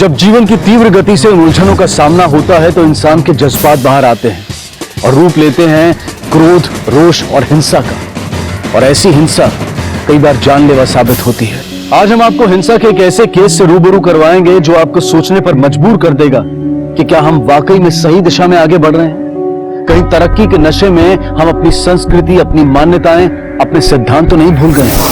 जब जीवन की तीव्र गति से उलझनों का सामना होता है तो इंसान के जज्बात बाहर आते हैं और रूप लेते हैं क्रोध, रोष और हिंसा का। और ऐसी हिंसा कई बार जानलेवा साबित होती है। आज हम आपको हिंसा के एक ऐसे केस से रूबरू करवाएंगे जो आपको सोचने पर मजबूर कर देगा कि क्या हम वाकई में सही दिशा में आगे बढ़ रहे हैं। कहीं तरक्की के नशे में हम अपनी संस्कृति, अपनी मान्यताएं, अपने सिद्धांत तो नहीं भूल गए।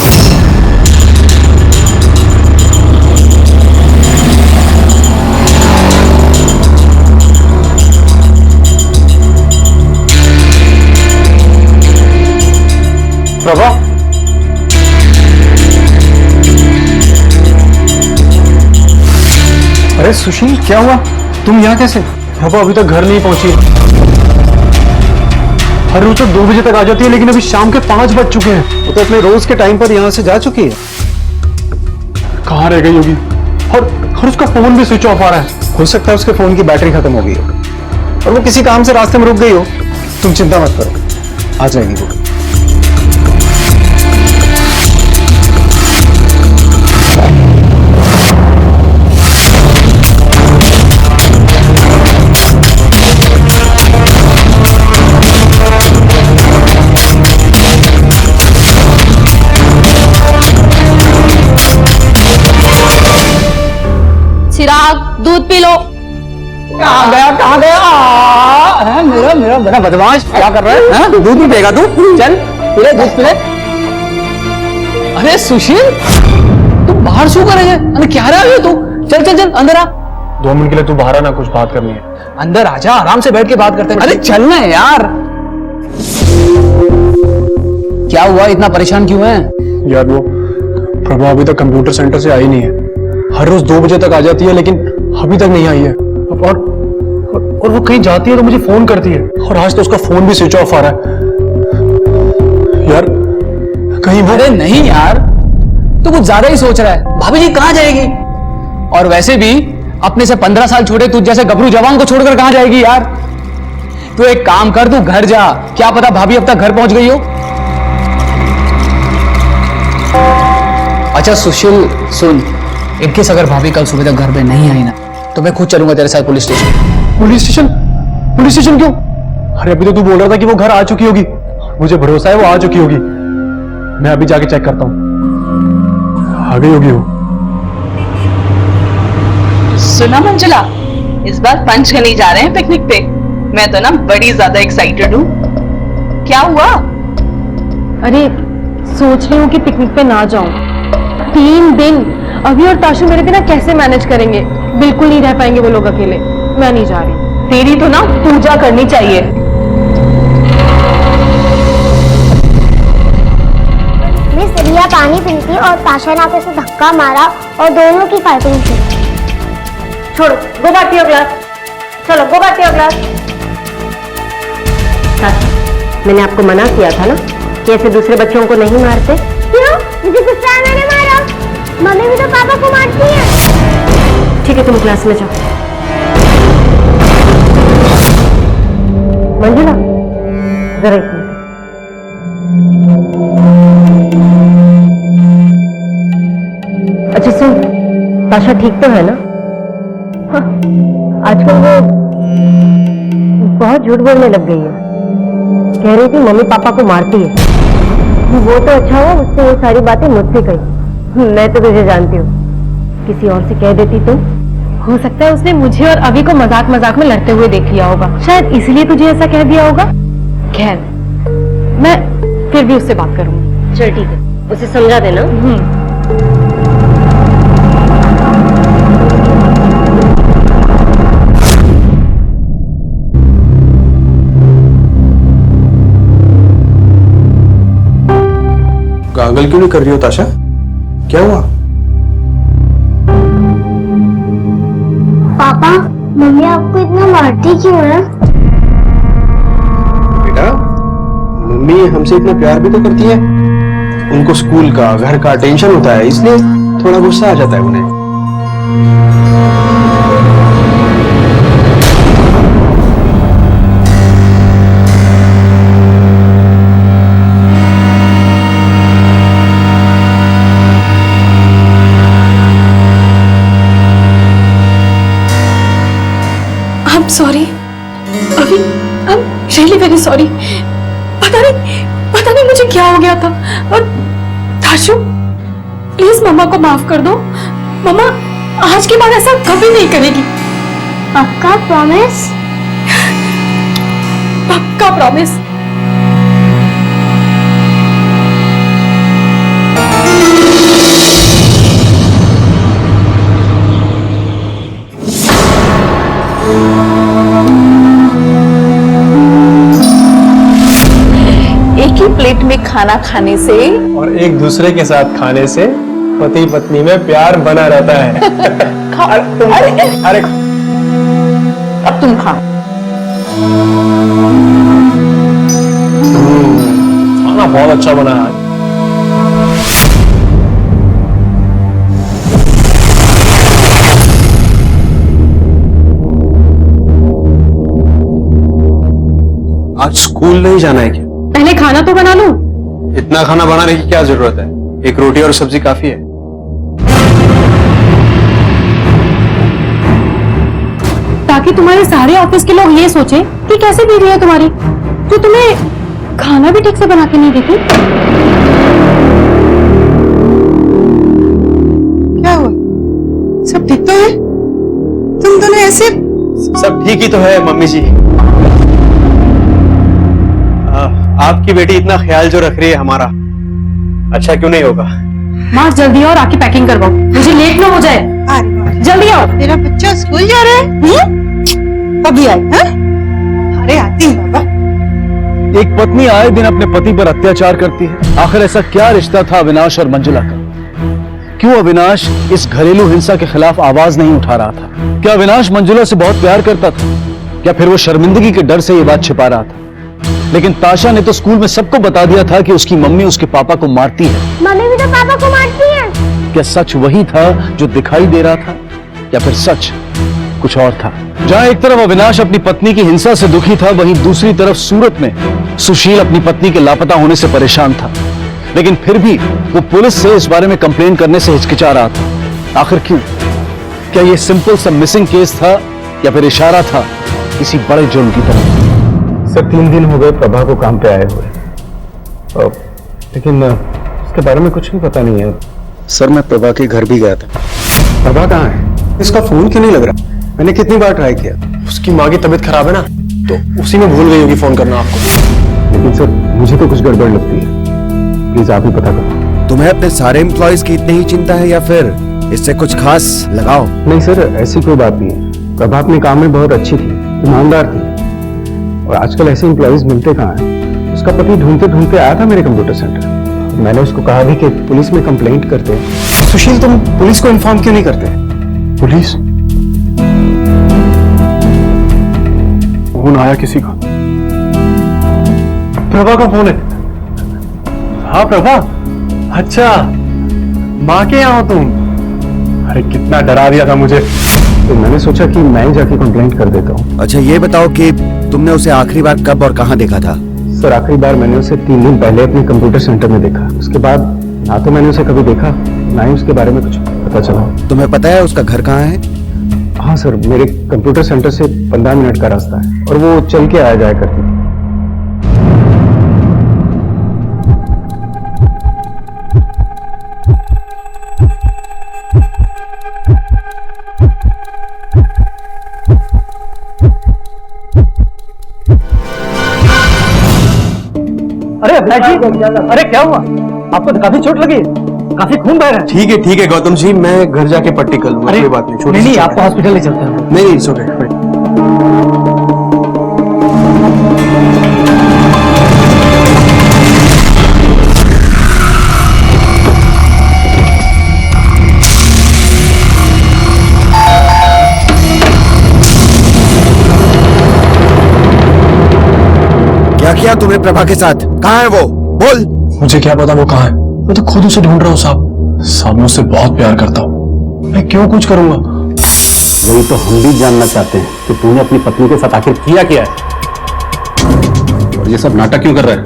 प्रभा, अरे सुशील, क्या हुआ? तुम यहाँ कैसे? प्रभा अभी तक घर नहीं पहुंची। हर रोज तो 2 बजे तक आ जाती है, लेकिन अभी शाम के 5 बज चुके हैं। वो तो अपने रोज के टाइम पर यहाँ से जा चुकी है। कहाँ रह गई होगी? और उसका फोन भी स्विच ऑफ आ रहा है। हो सकता है उसके फोन की बैटरी खत्म हो गई हो और वो किसी काम से रास्ते में रुक गई हो। तुम चिंता मत करो, आ जाएगी वो। चिराग, दूध पी लो। कहाँ गया? मेरा बड़ा बदमाश, क्या कर रहा है? दूध नहीं पिएगा तू? चल पी ले, दूध पी ले। अरे सुशील, तुम बाहर शू करेंगे? अरे क्या रहा है तू? चल चल चल अंदर आ। 2 मिनट के लिए तू बाहर आना, कुछ बात करनी है। अंदर आजा, आराम से बैठ के बात करते हैं। अरे चल ना यार। क्या हुआ, इतना परेशान क्यों है? यार वो प्रभा अभी तक कंप्यूटर सेंटर से आई नहीं है। हर रोज 2 बजे तक आ जाती है, लेकिन अभी तक नहीं आई है। और वो कहीं जाती है तो मुझे फोन करती है, और आज तो उसका फोन भी स्विच ऑफ आ रहा है। यार कहीं वो... अरे नहीं यार, तू कुछ ज्यादा ही सोच रहा है। भाभी जी कहाँ जाएगी? और वैसे भी अपने से 15 साल छोटे तुझ जैसे गबरू जवान को छोड़कर कहाँ जाएगी यार? तू एक काम कर, तू घर जा। क्या पता भाभी अब तक घर पहुंच गई हो। अच्छा सुशील सुन, इनकेस अगर भाभी कल सुबह तक घर पे नहीं आई ना, तो मैं खुद चलूंगा तेरे साथ police station. Police station? Police station क्यों? अरे अभी तो तू बोल रहा था कि वो घर आ चुकी होगी। मुझे भरोसा है वो आ चुकी होगी। मैं अभी जाके चेक करता हूँ, आ गई होगी वो। सुना मंजुला, इस बार पंचगनी जा रहे हैं पिकनिक पे। मैं तो ना बड़ी ज्यादा एक्साइटेड हूँ। क्या हुआ? अरे सोच रही हूँ कि पिकनिक पे ना जाऊं। 3 दिन अभी और ताशु मेरे बिना कैसे मैनेज करेंगे? बिल्कुल नहीं रह पाएंगे वो लोग अकेले। मैं नहीं जा रही। तेरी तो ना पूजा करनी चाहिए। मिस रिया पानी पी थी और ताशा ने आकर उसे धक्का मारा और दोनों की फाइटिंग थी। छोड़ो, गो बैक योर क्लास। चलो गो बैक योर क्लास। मैंने आपको मना किया था ना कि ऐसे दूसरे बच्चों को नहीं मारते। क्यों? मुझे गुस्सा है, मैंने मारा। मम्मी भी तो पापा को मारती है। ठीक है, तुम क्लास में जाओ। मंजुला, जरा एक मिनट। अच्छा सुन, ताशा ठीक तो है ना? हाँ, आजकल वो बहुत झूठ बोलने लग गई है। कह रही थी मम्मी पापा को मारती है। वो तो अच्छा हुआ उसने वो सारी बातें मुझसे कही। मैं तो तुझे जानती हूँ, किसी और से कह देती तुम। हो सकता है उसने मुझे और अभी को मजाक मजाक में लड़ते हुए देख लिया होगा, शायद इसलिए तुझे ऐसा कह दिया होगा। खैर, मैं फिर भी उससे बात करूंगी। चल ठीक है, उसे समझा देना। गागल क्यों नहीं कर रही हो ताशा? क्या हुआ? पापा, मम्मी आपको इतना मारती क्यों है? बेटा, मम्मी हमसे इतना प्यार भी तो करती है। उनको स्कूल का, घर का टेंशन होता है, इसलिए थोड़ा गुस्सा आ जाता है उन्हें। सॉरी अभी, I am really very sorry. पता नहीं मुझे क्या हो गया था। और ताशु प्लीज मम्मा को माफ कर दो। मम्मा आज के बाद ऐसा कभी नहीं करेगी। पक्का प्रॉमिस? पक्का प्रॉमिस। एक ही प्लेट में खाना खाने से और एक दूसरे के साथ खाने से पति पत्नी में प्यार बना रहता है। अरे अब तुम खाओ। खाना बहुत अच्छा बना है। आज स्कूल नहीं जाना है क्या? पहले खाना तो बना लो। इतना खाना बनाने की क्या जरूरत है? एक रोटी और सब्जी काफी है। ताकि तुम्हारे सारे ऑफिस के लोग ये सोचे कि कैसे बीवी है तुम्हारी, जो तुम्हें खाना भी ठीक से बना के नहीं देती। क्या हुआ? सब ठीक तो है? तुम दोनों ऐसे? सब ठीक ही तो है मम्मी जी। आपकी बेटी इतना ख्याल जो रख रही है हमारा, अच्छा क्यों नहीं होगा? माँ जल्दी और आके पैकिंग करवाओ, मुझे लेट ना हो जाए। जल्दी आओ। तेरा बच्चा स्कूल जा रहा है? अभी आई? अरे आती हूँ बाबा। एक पत्नी आए दिन अपने पति पर अत्याचार करती है। आखिर ऐसा क्या रिश्ता था अविनाश और मंजुला का? क्यों अविनाश इस घरेलू हिंसा के खिलाफ आवाज नहीं उठा रहा था? क्या अविनाश मंजुला से बहुत प्यार करता था, या फिर वो शर्मिंदगी के डर से ये बात छिपा रहा था? लेकिन ताशा ने तो स्कूल में सबको बता दिया था कि उसकी मम्मी उसके पापा को मारती है। मम्मी भी तो पापा को मारती है। क्या सच वही था जो दिखाई दे रहा था, या फिर सच कुछ और था? जहां एक तरफ अविनाश अपनी पत्नी की हिंसा से दुखी था, वहीं दूसरी तरफ सूरत में सुशील अपनी पत्नी के लापता होने से परेशान था। लेकिन फिर भी वो पुलिस से इस बारे में कंप्लेन करने से हिचकिचा रहा था। आखिर क्यों? क्या ये सिंपल सा मिसिंग केस था, या फिर इशारा था किसी बड़े जुर्म की तरफ? सर 3 दिन हो गए प्रभा को काम पे आए हुए, लेकिन उसके बारे में कुछ भी पता नहीं है। सर मैं प्रभा के घर भी गया था। प्रभा कहाँ है? इसका फोन क्यों नहीं लग रहा? मैंने कितनी बार ट्राई किया। उसकी माँ की तबीयत खराब है ना, तो उसी में भूल गई होगी फोन करना आपको। लेकिन सर मुझे तो कुछ गड़बड़ लगती है, प्लीज आप ही पता करो। तुम्हें अपने सारे एम्प्लॉयज की इतनी ही चिंता है, या फिर इससे कुछ खास लगाओ? नहीं सर, ऐसी कोई बात नहीं है। प्रभा अपने काम में बहुत अच्छी थी, ईमानदार थी, और आजकल ऐसे एम्प्लॉयज मिलते कहाँ हैं। उसका पति ढूंढते ढूंढते आया था मेरे कंप्यूटर सेंटर। मैंने उसको कहा भी कि पुलिस में कंप्लेंट करते हैं। सुशील तुम पुलिस को इन्फॉर्म क्यों नहीं करते? पुलिस? फोन आया किसी का। प्रभा का फोन है। हाँ प्रभा, अच्छा माँ के यहाँ हो तुम? अरे कितना डरा दिया था मुझे, तो मैंने सोचा कि मैं जाके कंप्लेंट कर देता हूँ। अच्छा ये बताओ कि तुमने उसे आखिरी बार कब और कहाँ देखा था? सर आखिरी बार मैंने उसे 3 दिन पहले अपने कंप्यूटर सेंटर में देखा। उसके बाद ना तो मैंने उसे कभी देखा, ना ही उसके बारे में कुछ पता चला। तुम्हें पता है उसका घर कहाँ है? हाँ सर, मेरे कंप्यूटर सेंटर से 15 मिनट का रास्ता है, और वो चल के आया जाया करती थी। अरे अभिलाष जी, अरे क्या हुआ? आपको तो काफी चोट लगी, काफी खून बह रहा है। ठीक है गौतम जी, मैं घर जाके पट्टी कर लूंगा। कोई बात नहीं, नहीं आपको हॉस्पिटल ले चलते हैं। नहीं इट्स ओके। क्या किया तुमने प्रभा के साथ? कहाँ है वो? बोल। मुझे क्या पता वो कहाँ है, मैं तो खुद उसे ढूंढ रहा हूँ साहब। मैं उससे बहुत प्यार करता हूँ, मैं क्यों कुछ करूंगा? वही तो हम भी जानना चाहते हैं कि तूने अपनी पत्नी के साथ आखिर किया क्या है, और ये सब नाटक क्यों कर रहा है?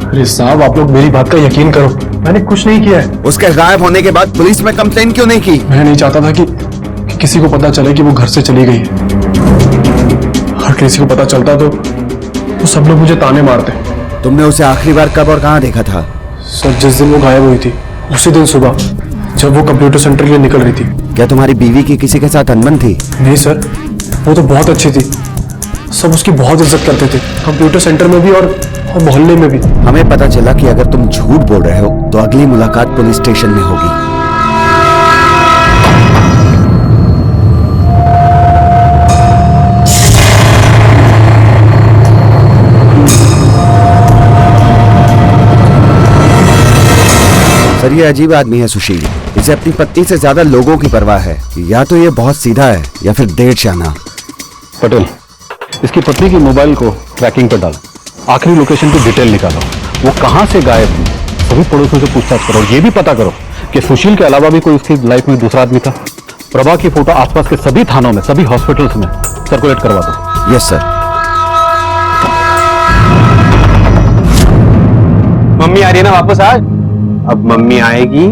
अरे साहब आप लोग मेरी बात का यकीन करो, मैंने कुछ नहीं किया है। उसके गायब होने के बाद पुलिस में कंप्लेन क्यों नहीं की? मैं नहीं चाहता था कि किसी को पता चले कि वो घर से चली गई है। किसी को पता चलता तो सब लोग मुझे ताने मारते। तुमने उसे आखिरी बार कब और कहाँ देखा था? सर जिस दिन वो गायब हुई थी उसी दिन सुबह जब वो कंप्यूटर सेंटर के लिए निकल रही थी। क्या तुम्हारी बीवी की किसी के साथ अनबन थी? नहीं सर, वो तो बहुत अच्छी थी, सब उसकी बहुत इज्जत करते थे, कंप्यूटर सेंटर में भी और मोहल्ले में भी। हमें पता चला कि अगर तुम झूठ बोल रहे हो तो अगली मुलाकात पुलिस स्टेशन में होगी। सर ये अजीब आदमी है सुशील, इसे अपनी पत्नी से ज्यादा लोगों की परवाह है। या तो ये बहुत सीधा है या फिर डेढ़ शाना। पटेल, इसकी पत्नी की मोबाइल को ट्रैकिंग पर डालो, आखिरी लोकेशन की डिटेल निकालो, वो कहां से गायब हुई, सभी पड़ोसियों से पूछताछ करो। ये भी पता करो कि सुशील के अलावा भी कोई उसकी लाइफ में दूसरा आदमी था। प्रभा की फोटो आसपास के सभी थानों में, सभी हॉस्पिटल्स में सर्कुलेट करवा दो। Yes sir. मम्मी आ रही है ना वापस आज? अब मम्मी आएगी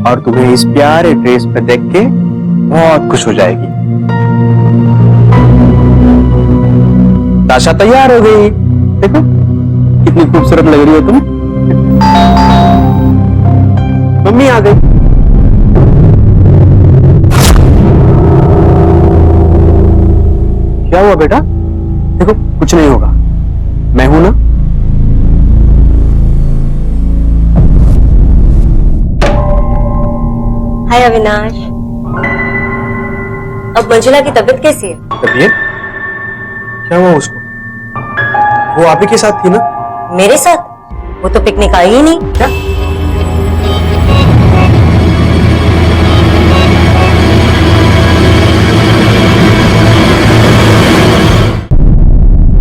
और तुम्हें इस प्यारे ड्रेस पे देख के बहुत खुश हो जाएगी। ताशा तैयार हो गई, देखो कितनी खूबसूरत लग रही हो तुम। मम्मी आ गई। क्या हुआ बेटा? देखो कुछ नहीं होगा, मैं हूं ना। हाय अविनाश, अब मंजुला की तबीयत कैसी है? तबीयत? क्या हुआ उसको? वो आप ही के साथ थी ना? मेरे साथ? वो तो पिकनिक आई ही नहीं। क्या?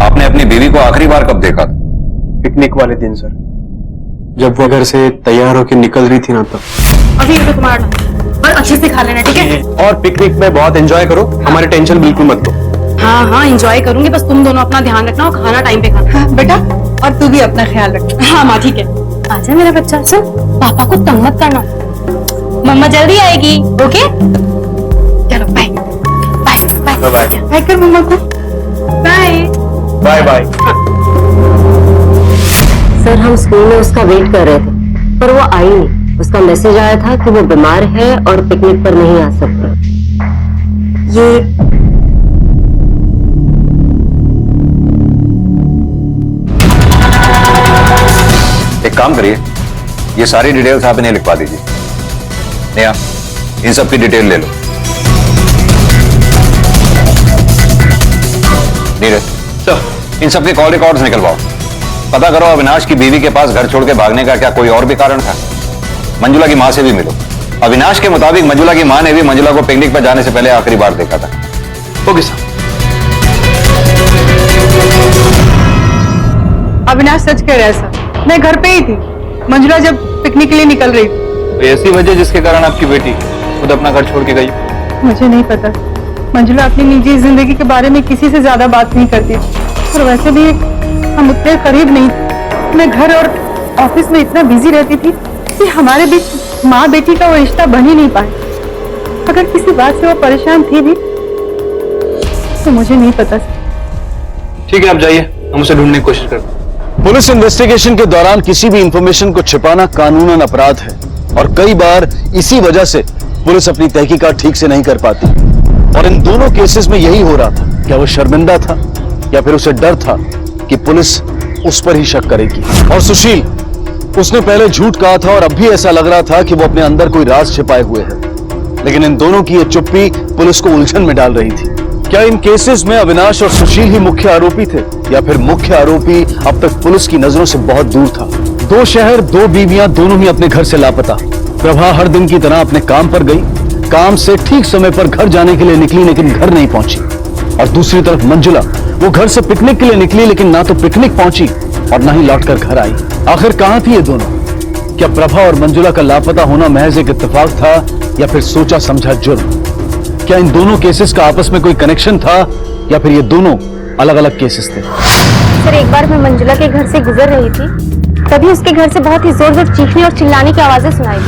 आपने अपनी बीवी को आखिरी बार कब देखा था? पिकनिक वाले दिन सर, जब वो घर से तैयार होकर निकल रही थी ना तब। अभी ये तुम्हारा और अच्छे से खा लेना, ठीक है? और पिकनिक में बहुत एंजॉय करो, हमारी टेंशन बिल्कुल मत लो। हाँ हाँ एंजॉय करूंगी, बस तुम दोनों अपना ध्यान रखना और खाना टाइम पे खाना। हाँ, बेटा और तू भी अपना ख्याल रखना। हाँ माँ ठीक है। आजा मेरा बच्चा, सुन पापा को तंग मत करना, मम्मा जल्दी आएगी। ओके चलो bye bye bye bye bye कर मम्मा को। Bye bye bye. सर हम स्कूल में उसका वेट कर रहे थे पर वो आई नहीं। उसका मैसेज आया था कि वो बीमार है और पिकनिक पर नहीं आ सकता। ये एक काम करिए, ये सारी डिटेल्स आप इन्हें लिखवा दीजिए। नेहा, इन सब की डिटेल ले लो। नीरज सर, इन सब के कॉल रिकॉर्ड्स निकलवाओ। पता करो अविनाश की बीवी के पास घर छोड़ के भागने का क्या कोई और भी कारण था। मंजुला की मां से भी मिलो। अविनाश के मुताबिक मंजुला की मां ने भी मंजुला को पिकनिक पर जाने से पहले आखिरी बार देखा था। Okay sir. अविनाश सच कह रहा है सर, मैं घर पे ही थी मंजुला जब पिकनिक के लिए निकल रही थी। तो ऐसी वजह जिसके कारण आपकी बेटी खुद अपना घर छोड़ के गई? मुझे नहीं पता, मंजुला अपनी निजी जिंदगी के बारे में किसी से ज्यादा बात नहीं करती और वैसे भी हम उतने करीब नहीं थे। मैं घर और ऑफिस में इतना बिजी रहती थी कि हमारे बीच माँ बेटी का वो रिश्ता बन ही नहीं पाया। अगर किसी बात से वो परेशान थी भी तो मुझे नहीं पता। ठीक है आप जाइए, हम उसे ढूंढने की कोशिश करते हैं। पुलिस इन्वेस्टिगेशन के दौरान किसी भी इंफॉर्मेशन को छिपाना कानूनन अपराध है और कई बार इसी वजह से पुलिस अपनी तहकीकात ठीक से नहीं कर पाती। और इन दोनों केसेस में यही हो रहा था। क्या वो शर्मिंदा था या फिर उसे डर था कि पुलिस उस पर ही शक करेगी। और सुशील, उसने पहले झूठ कहा था और अब भी ऐसा लग रहा था कि वो अपने अंदर कोई राज छिपाए हुए है। लेकिन इन दोनों की ये चुप्पी पुलिस को उलझन में डाल रही थी। क्या इन केसेस में अविनाश और सुशील ही मुख्य आरोपी थे या फिर मुख्य आरोपी अब तक पुलिस की नजरों से बहुत दूर था? दो शहर, दो बीवियां, दोनों ही अपने घर से लापता। प्रभा हर दिन की तरह अपने काम पर गई, काम से ठीक समय पर घर जाने के लिए निकली लेकिन घर नहीं पहुंची। और दूसरी तरफ मंजुला, वो घर से पिकनिक के लिए निकली लेकिन ना तो पिकनिक पहुंची और ना ही लौटकर घर आई। आखिर कहां थी ये दोनों? क्या प्रभा और मंजुला का लापता होना महज एक इत्तेफाक था या फिर सोचा समझा जुर्म? क्या इन दोनों केसेस का आपस में कोई कनेक्शन था या फिर ये दोनों अलग अलग केसेस थे? सर एक बार मैं मंजुला के घर से गुजर रही थी, तभी उसके घर से बहुत ही जोर जोर चीखने और चिल्लाने की आवाजें सुनाई दी।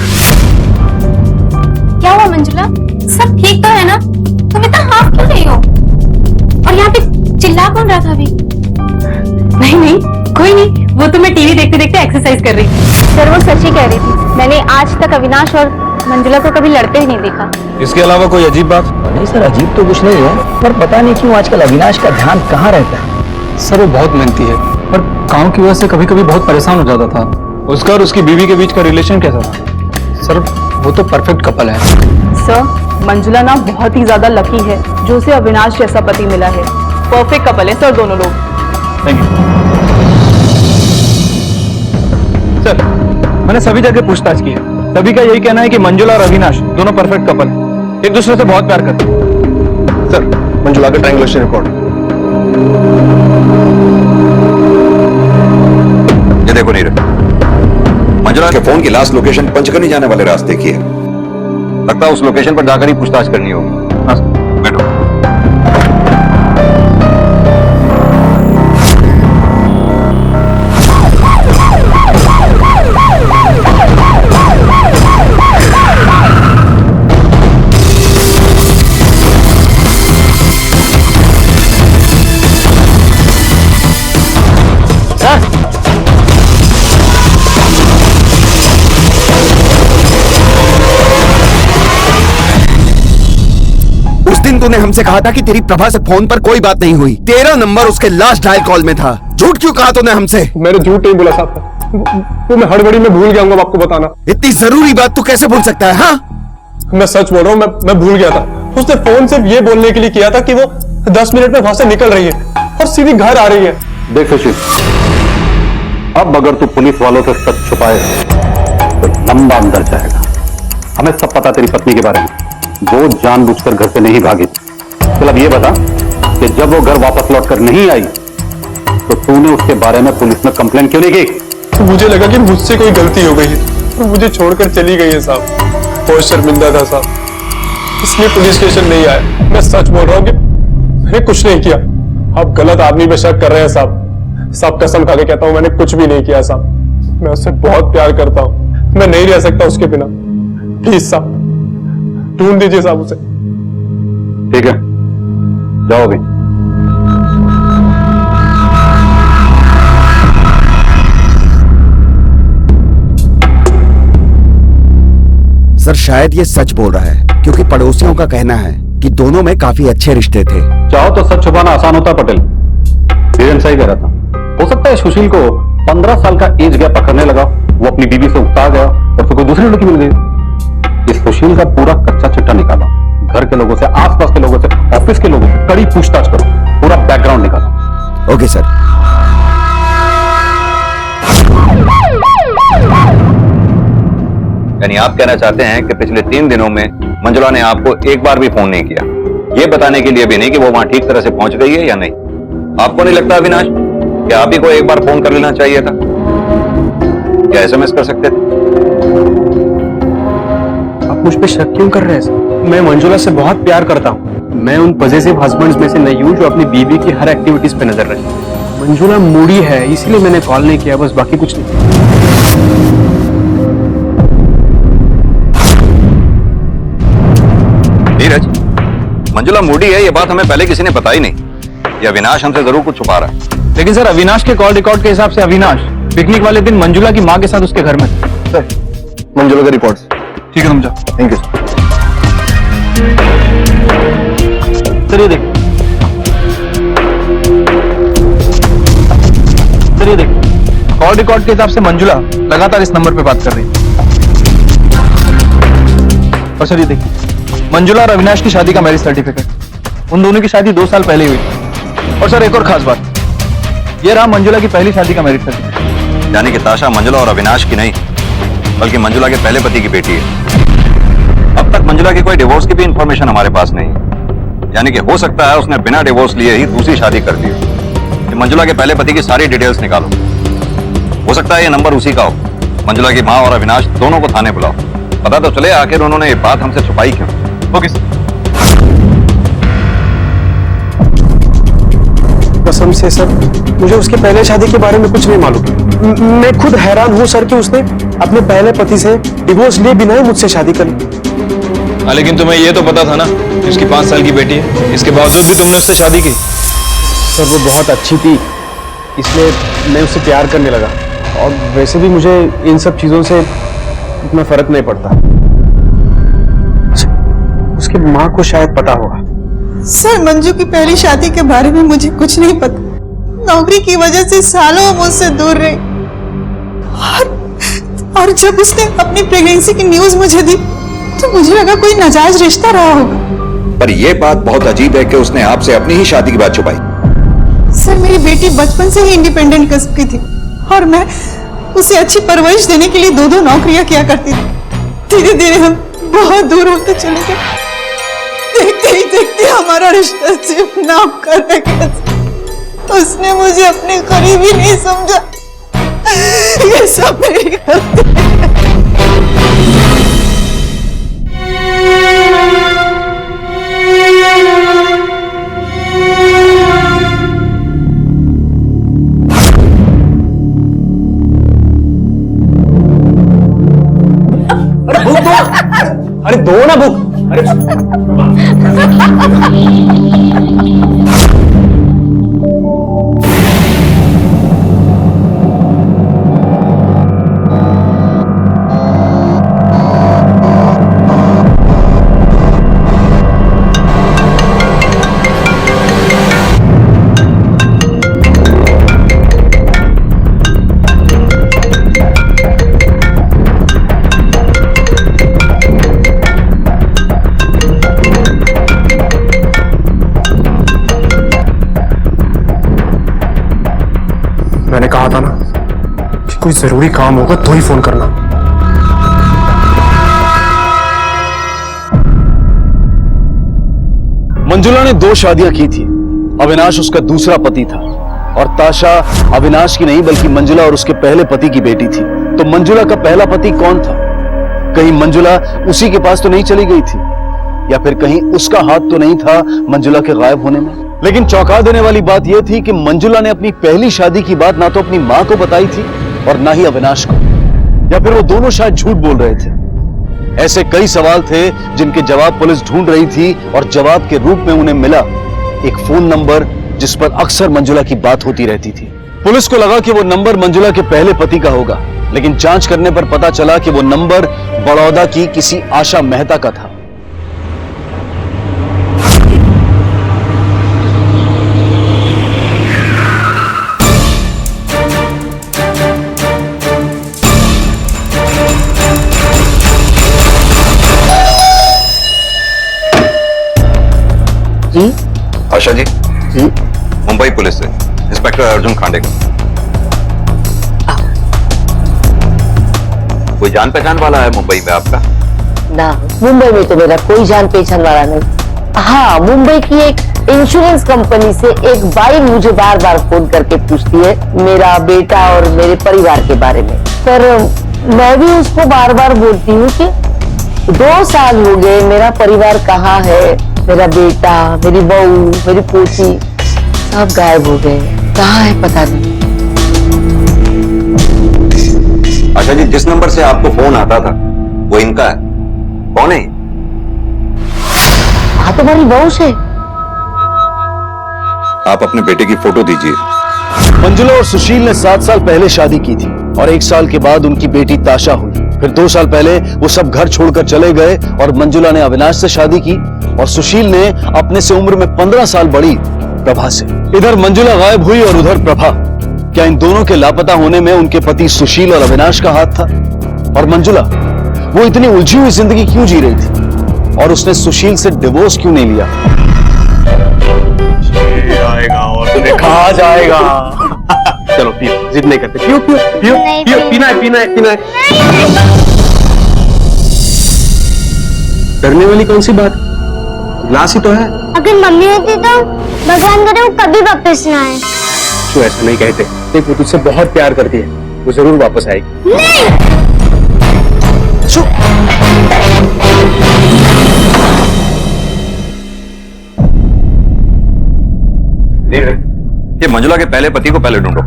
क्या हुआ मंजुला, सब ठीक तो है ना? तुम इतना हाफ क्यों रही हो और यहाँ पे चिल्ला कौन रहा था अभी? नहीं नहीं, कोई नहीं, वो तो मैं टीवी देखते देखते एक्सरसाइज कर रही थी। सर वो सच ही कह रही थी, मैंने आज तक अविनाश और मंजुला को कभी लड़ते ही नहीं देखा। इसके अलावा कोई अजीब बात? नहीं सर, अजीब तो कुछ नहीं है, पर पता नहीं क्यों आजकल अविनाश का ध्यान कहाँ रहता है। सर वो बहुत मेहनती है, पर काम की वजह से कभी कभी बहुत परेशान हो जाता था। उसका और उसकी बीवी के बीच का रिलेशन कैसा था? सर वो तो परफेक्ट कपल है। सर मंजुला ना बहुत ही ज्यादा लकी है जो उसे अविनाश जैसा पति मिला है। परफेक्ट कपल है सर दोनों लोग। Thank you sir. मैंने सभी जगह पूछताछ की है, सभी का यही कहना है कि मंजुला और अविनाश दोनों परफेक्ट कपल हैं, एक दूसरे से बहुत प्यार करते हैं। सर मंजुला का ट्रायंगुलेशन रिपोर्ट। ये देखो नीरज, मंजुला के फोन की लास्ट लोकेशन पंचकर्णी जाने वाले रास्ते की है। लगता है उस लोकेशन पर जाकर ही पूछताछ करनी होगी। हाँ बैठो। तूने हमसे कहा था कि तेरी प्रभा से फोन पर कोई बात नहीं हुई। तेरा नंबर उसके लास्ट डायल कॉल में था। झूठ क्यों कहा तूने हमसे? मैंने झूठ नहीं बोला साहब, वो मैं हड़बड़ी में भूल गया हूँ आपको बताना। इतनी जरूरी बात तू कैसे भूल सकता है? हाँ मैं सच बोल रहा हूँ, मैं भूल गया था। उसने फोन सिर्फ ये बोलने के लिए किया था कि वो 10 मिनट में वहां से निकल रही है और सीधी घर आ रही है। देख सुशील, अब अगर तू पुलिस वालों से सच छुपाए तो लंबा अंदर जाएगा। हमें सब पता तेरी पत्नी के बारे में, वो जानबूझकर घर से नहीं भागी। चल अब ये बता कि जब वो घर वापस लौटकर नहीं आई तो तूने उसके बारे में पुलिस में कंप्लेंट क्यों नहीं की? तो मुझे लगा कि मुझसे कोई गलती हो गई है, तो मुझे छोड़कर चली गई है साहब। बहुत शर्मिंदा था साहब, इसलिए पुलिस स्टेशन नहीं आया। मैं सच बोल रहा हूँ कि मैंने कुछ नहीं किया। आप गलत आदमी पे शक कर रहे हैं साहब। साहब कसम खा के कहता हूँ मैंने कुछ भी नहीं किया साहब। मैं उससे बहुत प्यार करता हूँ, मैं नहीं रह सकता उसके बिना। प्लीज साहब ढूंढ दीजिए साहब उसे। ठीक है, जाओ अभी। सर शायद ये सच बोल रहा है, क्योंकि पड़ोसियों का कहना है कि दोनों में काफी अच्छे रिश्ते थे। चाहो तो सच छुपाना आसान होता पटेल। धीरेन सही कह रहा था। हो सकता है सुशील को 15 साल का एज गैप पकड़ने लगा, वो अपनी बीवी से उकता गया और फिर कोई दूसरी लड़की मिल गई। इस सुशील का पूरा कच्चा चिट्ठा निकाला, घर के लोगों से, आसपास के लोगों से, ऑफिस के लोगों से कड़ी पूछताछ करो, पूरा बैकग्राउंड निकालो। Okay sir. यानी आप कहना चाहते हैं कि पिछले 3 दिनों में मंजुला ने आपको एक बार भी फोन नहीं किया, ये बताने के लिए भी नहीं कि वो वहां ठीक तरह से पहुंच गई है या नहीं। आपको नहीं लगता अविनाश कि आप ही को एक बार फोन कर लेना चाहिए था या SMS कर सकते थे? आप मुझ पे शक क्यों कर रहे हैं? मैं मंजुला से बहुत प्यार करता हूँ। मैं उन पॉजिटिव हस्बैंड्स में से नहीं हूँ जो अपनी बीवी की हर एक्टिविटीज पे नजर रखे। मंजुला मूडी है, इसीलिए मैंने कॉल नहीं किया, बस बाकी कुछ नहीं। नीरज, मंजुला मूडी है ये बात हमें पहले किसी ने बताई नहीं। ये अविनाश हमसे जरूर कुछ छुपा रहा है। लेकिन सर अविनाश के कॉल रिकॉर्ड के हिसाब से अविनाश पिकनिक वाले दिन मंजुला की माँ के साथ उसके घर में। सर मंजुला के रिकॉर्ड्स। ठीक है तुम जाओ। Thank you sir. ये देखिए सर, ये देखिए कॉल रिकॉर्ड के हिसाब से मंजुला लगातार इस नंबर पे बात कर रही है। और सर ये देखिए मंजुला और अविनाश की शादी का मैरिज सर्टिफिकेट। उन दोनों की शादी 2 साल पहले हुई थी। और सर एक और खास बात, ये रहा मंजुला की पहली शादी का मैरिज सर्टिफिकेट। यानी कि ताशा मंजुला और अविनाश की नहीं बल्कि मंजुला के पहले पति की बेटी है। अब तक मंजुला की कोई डिवोर्स की भी इंफॉर्मेशन हमारे पास नहीं है। यानी कि हो सकता है उसने बिना डिवोर्स लिए ही दूसरी शादी कर दी हो। मंजुला के पहले पति की सारी डिटेल्स निकालो। हो सकता है ये नंबर उसी का हो। मंजुला की माँ और अविनाश दोनों को थाने बुलाओ, पता तो चले आखिर उन्होंने ये बात हमसे छुपाई क्यों। Okay sir. कसम से सर मुझे उसके पहले शादी के बारे में कुछ नहीं मालूम। मैं खुद हैरान हूँ सर कि उसने अपने पहले पति से डिवोर्स लिए बिना ही मुझसे शादी कर ली। लेकिन तुम्हें ये तो पता था ना कि उसकी 5 साल की बेटी है, इसके बावजूद भी तुमने उससे शादी की। सर वो बहुत अच्छी थी, इसलिए मैं उससे प्यार करने लगा। और वैसे भी मुझे इन सब चीजों से इतना फर्क नहीं पड़ता। उसकी माँ को शायद पता होगा। सर मंजू की पहली शादी के बारे में मुझे कुछ नहीं पता। नौकरी की वजह से सालों मुझसे दूर रही, और जब उसने अपनी प्रेगनेंसी की न्यूज मुझे दी तो मुझे लगा कोई नाजायज रिश्ता रहा होगा। पर यह बात बहुत अजीब है कि उसने आपसे अपनी ही शादी की बात छुपाई। सर मेरी बेटी बचपन से ही इंडिपेंडेंट किस्म की थी, और मैं उसे अच्छी परवरिश देने के लिए 2-2 नौकरियां किया करती थी। धीरे धीरे हम बहुत दूर होते चले गए। देखते ही देखते हमारा रिश्ता सिर्फ नाम का रह गया। उसने मुझे अपने करीब ही नहीं समझा। ये सब मेरी गलती है। अरे दो ना बुक। अरे मैंने कहा था ना कि कोई जरूरी काम होगा तो ही फोन करना। मंजुला ने 2 शादियां की थी। अविनाश उसका दूसरा पति था, और ताशा अविनाश की नहीं बल्कि मंजुला और उसके पहले पति की बेटी थी। तो मंजुला का पहला पति कौन था? कहीं मंजुला उसी के पास तो नहीं चली गई थी, या फिर कहीं उसका हाथ तो नहीं था मंजुला के गायब होने में? लेकिन चौंका देने वाली बात यह थी कि मंजुला ने अपनी पहली शादी की बात ना तो अपनी मां को बताई थी और ना ही अविनाश को, या फिर वो दोनों शायद झूठ बोल रहे थे। ऐसे कई सवाल थे जिनके जवाब पुलिस ढूंढ रही थी, और जवाब के रूप में उन्हें मिला एक फोन नंबर जिस पर अक्सर मंजुला की बात होती रहती थी। पुलिस को लगा कि वो नंबर मंजुला के पहले पति का होगा, लेकिन जांच करने पर पता चला कि वो नंबर बड़ौदा की किसी आशा मेहता का था। जी आशा जी, मुंबई पुलिस से इंस्पेक्टर अर्जुन खांडेकर। कोई जान पहचान वाला है मुंबई में आपका? ना, मुंबई में तो मेरा कोई जान पहचान वाला नहीं। हाँ, मुंबई की एक इंश्योरेंस कंपनी से एक बाई मुझे बार बार फोन करके पूछती है मेरा बेटा और मेरे परिवार के बारे में, पर मैं भी उसको बार बार बोलती हूँ कि 2 साल हो गए, मेरा परिवार कहाँ है, मेरा बेटा, मेरी बहू, मेरी पोती सब गायब हो गए, कहाँ है पता नहीं। आशा जी, जिस नंबर से आपको फोन आता था वो इनका है? कौन है? हाँ, तुम्हारी बहू से। आप अपने बेटे की फोटो दीजिए। मंजुला और सुशील ने 7 साल पहले शादी की थी, और 1 साल के बाद उनकी बेटी ताशा हुई। फिर 2 साल पहले वो सब घर छोड़कर चले गए, और मंजुला ने अविनाश से शादी की, और सुशील ने अपने से उम्र में 15 साल बड़ी प्रभा से। इधर मंजुला गायब हुई और उधर प्रभा। क्या इन दोनों के लापता होने में उनके पति सुशील और अविनाश का हाथ था? और मंजुला वो इतनी उलझी हुई जिंदगी क्यों जी रही थी, और उसने सुशील से डिवोर्स क्यों नहीं लिया? आएगा और कहा जाएगा। चलो पियो, जिद नहीं करते, पियो पियो पियो पियो, पीना है पीना है पीना है। डरने वाली कौन सी बात, ग्लास ही तो है। अगर मम्मी होती तो भगवान करे वो कभी वापस ना आए। क्यों ऐसा नहीं कहते? देख, वो तुझसे बहुत प्यार करती है, वो जरूर वापस आएगी। ये मंजुला के पहले पति को पहले ढूंढो।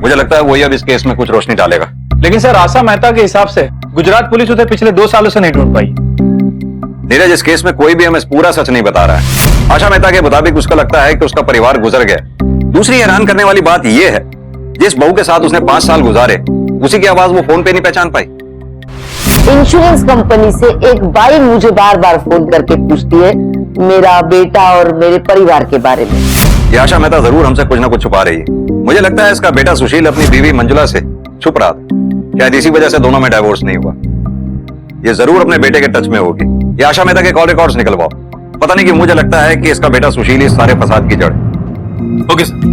मुझे लगता है वही अब इस केस में कुछ रोशनी डालेगा। लेकिन सर, आशा मेहता के हिसाब से गुजरात पुलिस उसे पिछले 2 सालों से नहीं ढूंढ पाई। नीरज, इस केस में कोई भी हमें पूरा सच नहीं बता रहा है। आशा मेहता के मुताबिक उसका लगता है कि उसका परिवार गुजर गया। दूसरी हैरान करने वाली बात यह है, जिस बहू के साथ उसने 5 साल गुजारे, उसी की आवाज वो फोन पे नहीं पहचान पाई। इंश्योरेंस कंपनी से एक बाई मुझे बार बार फोन करके पूछती है मेरा बेटा और मेरे परिवार के बारे में। ये आशा मेहता जरूर हमसे कुछ ना कुछ छुपा रही है। मुझे लगता है इसका बेटा सुशील अपनी बीवी मंजुला से छुप रहा था। शायद इसी वजह से दोनों में डाइवोर्स नहीं हुआ। ये जरूर अपने बेटे के टच में होगी। ये आशा मेहता के कॉल रिकॉर्ड्स निकलवाओ। पता नहीं कि मुझे लगता है कि इसका बेटा सुशील इस सारे फसाद की जड़ है। Okay sir.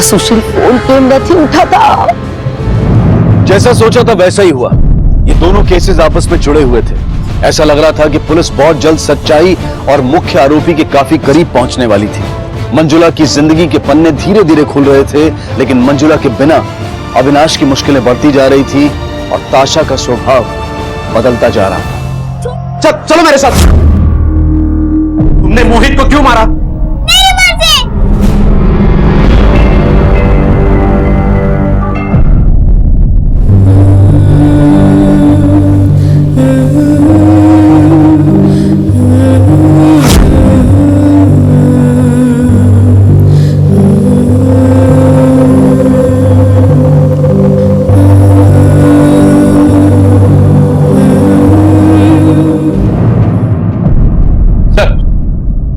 सुशील फोन क्यों नहीं उठाता? जैसा सोचा था वैसा ही हुआ। ये दोनों केसेस आपस में जुड़े हुए थे। ऐसा लग रहा था कि पुलिस बहुत जल्द सच्चाई और मुख्य आरोपी के काफी करीब पहुंचने वाली थी। मंजुला की जिंदगी के पन्ने धीरे धीरे खुल रहे थे, लेकिन मंजुला के बिना अविनाश की मुश्किलें बढ़ती जा रही थी और ताशा का स्वभाव बदलता जा रहा था। चलो मेरे साथ। तुमने मोहित को क्यों मारा?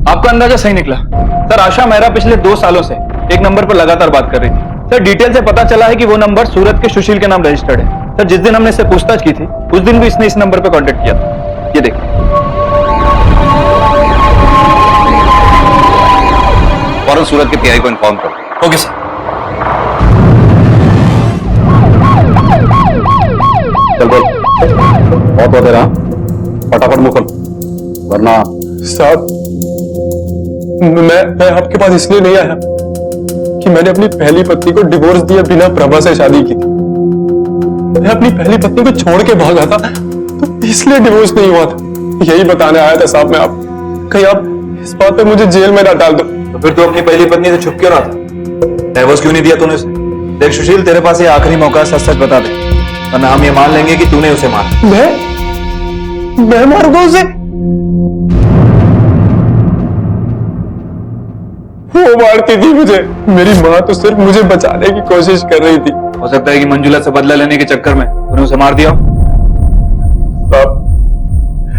आपका अंदाजा सही निकला सर। आशा मेहरा पिछले 2 सालों से एक नंबर पर लगातार बात कर रही थी सर। डिटेल से पता चला है कि वो नंबर सूरत के सुशील के नाम रजिस्टर्ड है सर। जिस दिन हमने इससे पूछताछ की थी उस दिन भी इसने इस नंबर पर कांटेक्ट किया था। ये देखिए। फौरन सूरत के पीआई को इन्फॉर्म करो। Okay sir. चल बोल, बहुत हो रहा, फटाफट मुकल, वरना साहब मैं आपके पास इसलिए नहीं आया कि मैंने अपनी पहली पत्नी को डिवोर्स दिया बिना प्रभा से शादी की थी। मैं अपनी पहली पत्नी को छोड़ के भागा था तो इसलिए डिवोर्स नहीं हुआ था। यही बताने आया था साहब मैं आप। कहीं आप इस बात पे मुझे जेल में ना डाल दो। तो फिर तू अपनी पहली पत्नी से छुप क्यों रहा था? डाइवोर्स क्यों नहीं दिया तूने उसे? देख सुशील, तेरे पास ये आखिरी मौका, सच सच बता दे वरना हम ये मान लेंगे कि तूने उसे मारा। मैं मार दूं उसे? वो मारती थी मुझे। मेरी माँ तो सिर्फ मुझे बचाने की कोशिश कर रही थी। हो सकता है कि मंजुला से बदला लेने के चक्कर में तूने उसे मार दिया।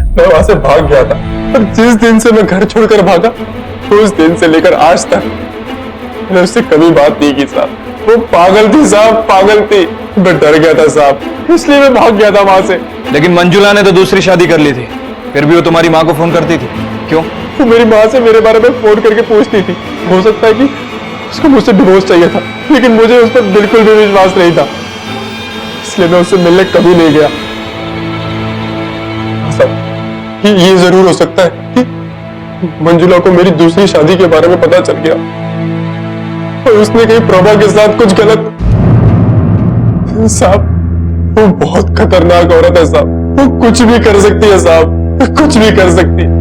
मैं वहां से भाग गया था, पर जिस दिन से मैं घर छोड़कर भागा उस दिन से लेकर आज तक मैंने उससे कभी बात नहीं की साहब। वो पागल थी साहब, पागल थी। मैं डर गया था साहब, इसलिए मैं भाग गया था वहां से। लेकिन मंजुला ने तो दूसरी शादी कर ली थी, फिर भी वो तुम्हारी माँ को फोन करती थी, क्यों? वो मेरी माँ से मेरे बारे में फोन करके पूछती थी। हो सकता है कि उसको मुझसे डिवोर्स चाहिए था, लेकिन मुझे उस पर बिल्कुल भी विश्वास नहीं था, इसलिए मैं उससे मिलने कभी नहीं गया। ये जरूर हो सकता है कि मंजुला को मेरी दूसरी शादी के बारे में पता चल गया और उसने कहीं प्रभा के साथ कुछ गलत। साहब वो बहुत खतरनाक औरत है साहब। वो कुछ भी कर सकती है साहब, कुछ भी कर सकती है।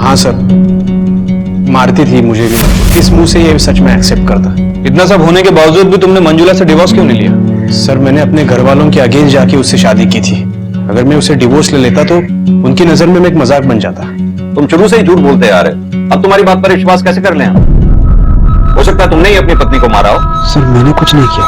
हाँ सर, मारती थी मुझे भी। किस मुंह से ये सच में एक्सेप्ट करता? इतना सब होने के बावजूद भी तुमने मंजुला से डिवोर्स क्यों नहीं लिया? सर मैंने अपने घर वालों के अगेंस्ट जाके उससे शादी की थी। अगर मैं उसे डिवोर्स ले लेता तो उनकी नजर में मैं एक मजाक बन जाता। तुम शुरू से ही झूठ बोलते आ रहे, अब तुम्हारी बात पर विश्वास कैसे कर लें हम? हो सकता है तुमने ही अपनी पत्नी को मारा हो। सर मैंने कुछ नहीं किया।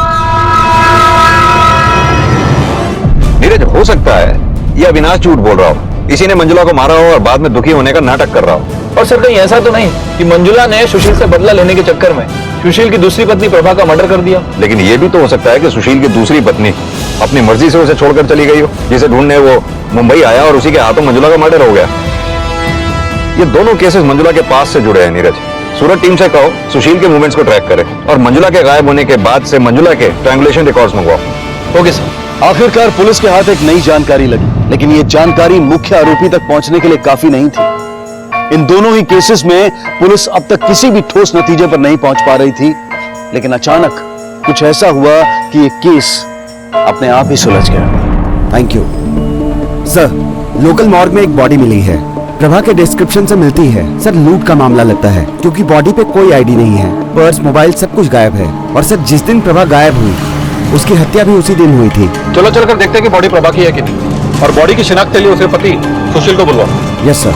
नीरज, हो सकता है ये अविनाश झूठ बोल रहा हो, इसी ने मंजुला को मारा हो और बाद में दुखी होने का नाटक कर रहा हो। और सर कहीं ऐसा तो नहीं कि मंजुला ने सुशील से बदला लेने के चक्कर में सुशील की दूसरी पत्नी प्रभा का मर्डर कर दिया? लेकिन ये भी तो हो सकता है कि सुशील की दूसरी पत्नी अपनी मर्जी से उसे छोड़कर चली गई हो, जिसे ढूंढने वो मुंबई आया और उसी के हाथों मंजुला का मर्डर हो गया। ये दोनों केसेस मंजुला के पास से जुड़े हैं नीरज। सूरत टीम से कहो सुशील के मूवमेंट्स को ट्रैक करे और मंजुला के गायब होने के बाद से मंजुला के ट्रायंगुलेशन रिकॉर्ड्स मंगवाओ। Okay sir. आखिरकार पुलिस के हाथ एक नई जानकारी लगी, लेकिन ये जानकारी मुख्य आरोपी तक पहुंचने के लिए काफी नहीं थी। इन दोनों ही केसेस में पुलिस अब तक किसी भी ठोस नतीजे पर नहीं पहुंच पा रही थी, लेकिन अचानक कुछ ऐसा हुआ कि ये केस अपने आप ही सुलझ गया। Thank you sir. Local morgue में एक बॉडी मिली है, प्रभा के डिस्क्रिप्शन से मिलती है। सर लूट का मामला लगता है, क्योंकि बॉडी पे कोई आईडी नहीं है, पर्स मोबाइल सब कुछ गायब है। और सर जिस दिन प्रभा गायब हुई उसकी हत्या भी उसी दिन हुई थी। चलो चलकर देखते हैं कि बॉडी प्रभा की है कि नहीं, और बॉडी की शिनाख्त के लिए उसके पति सुशील को बुलवाओ। Yes sir.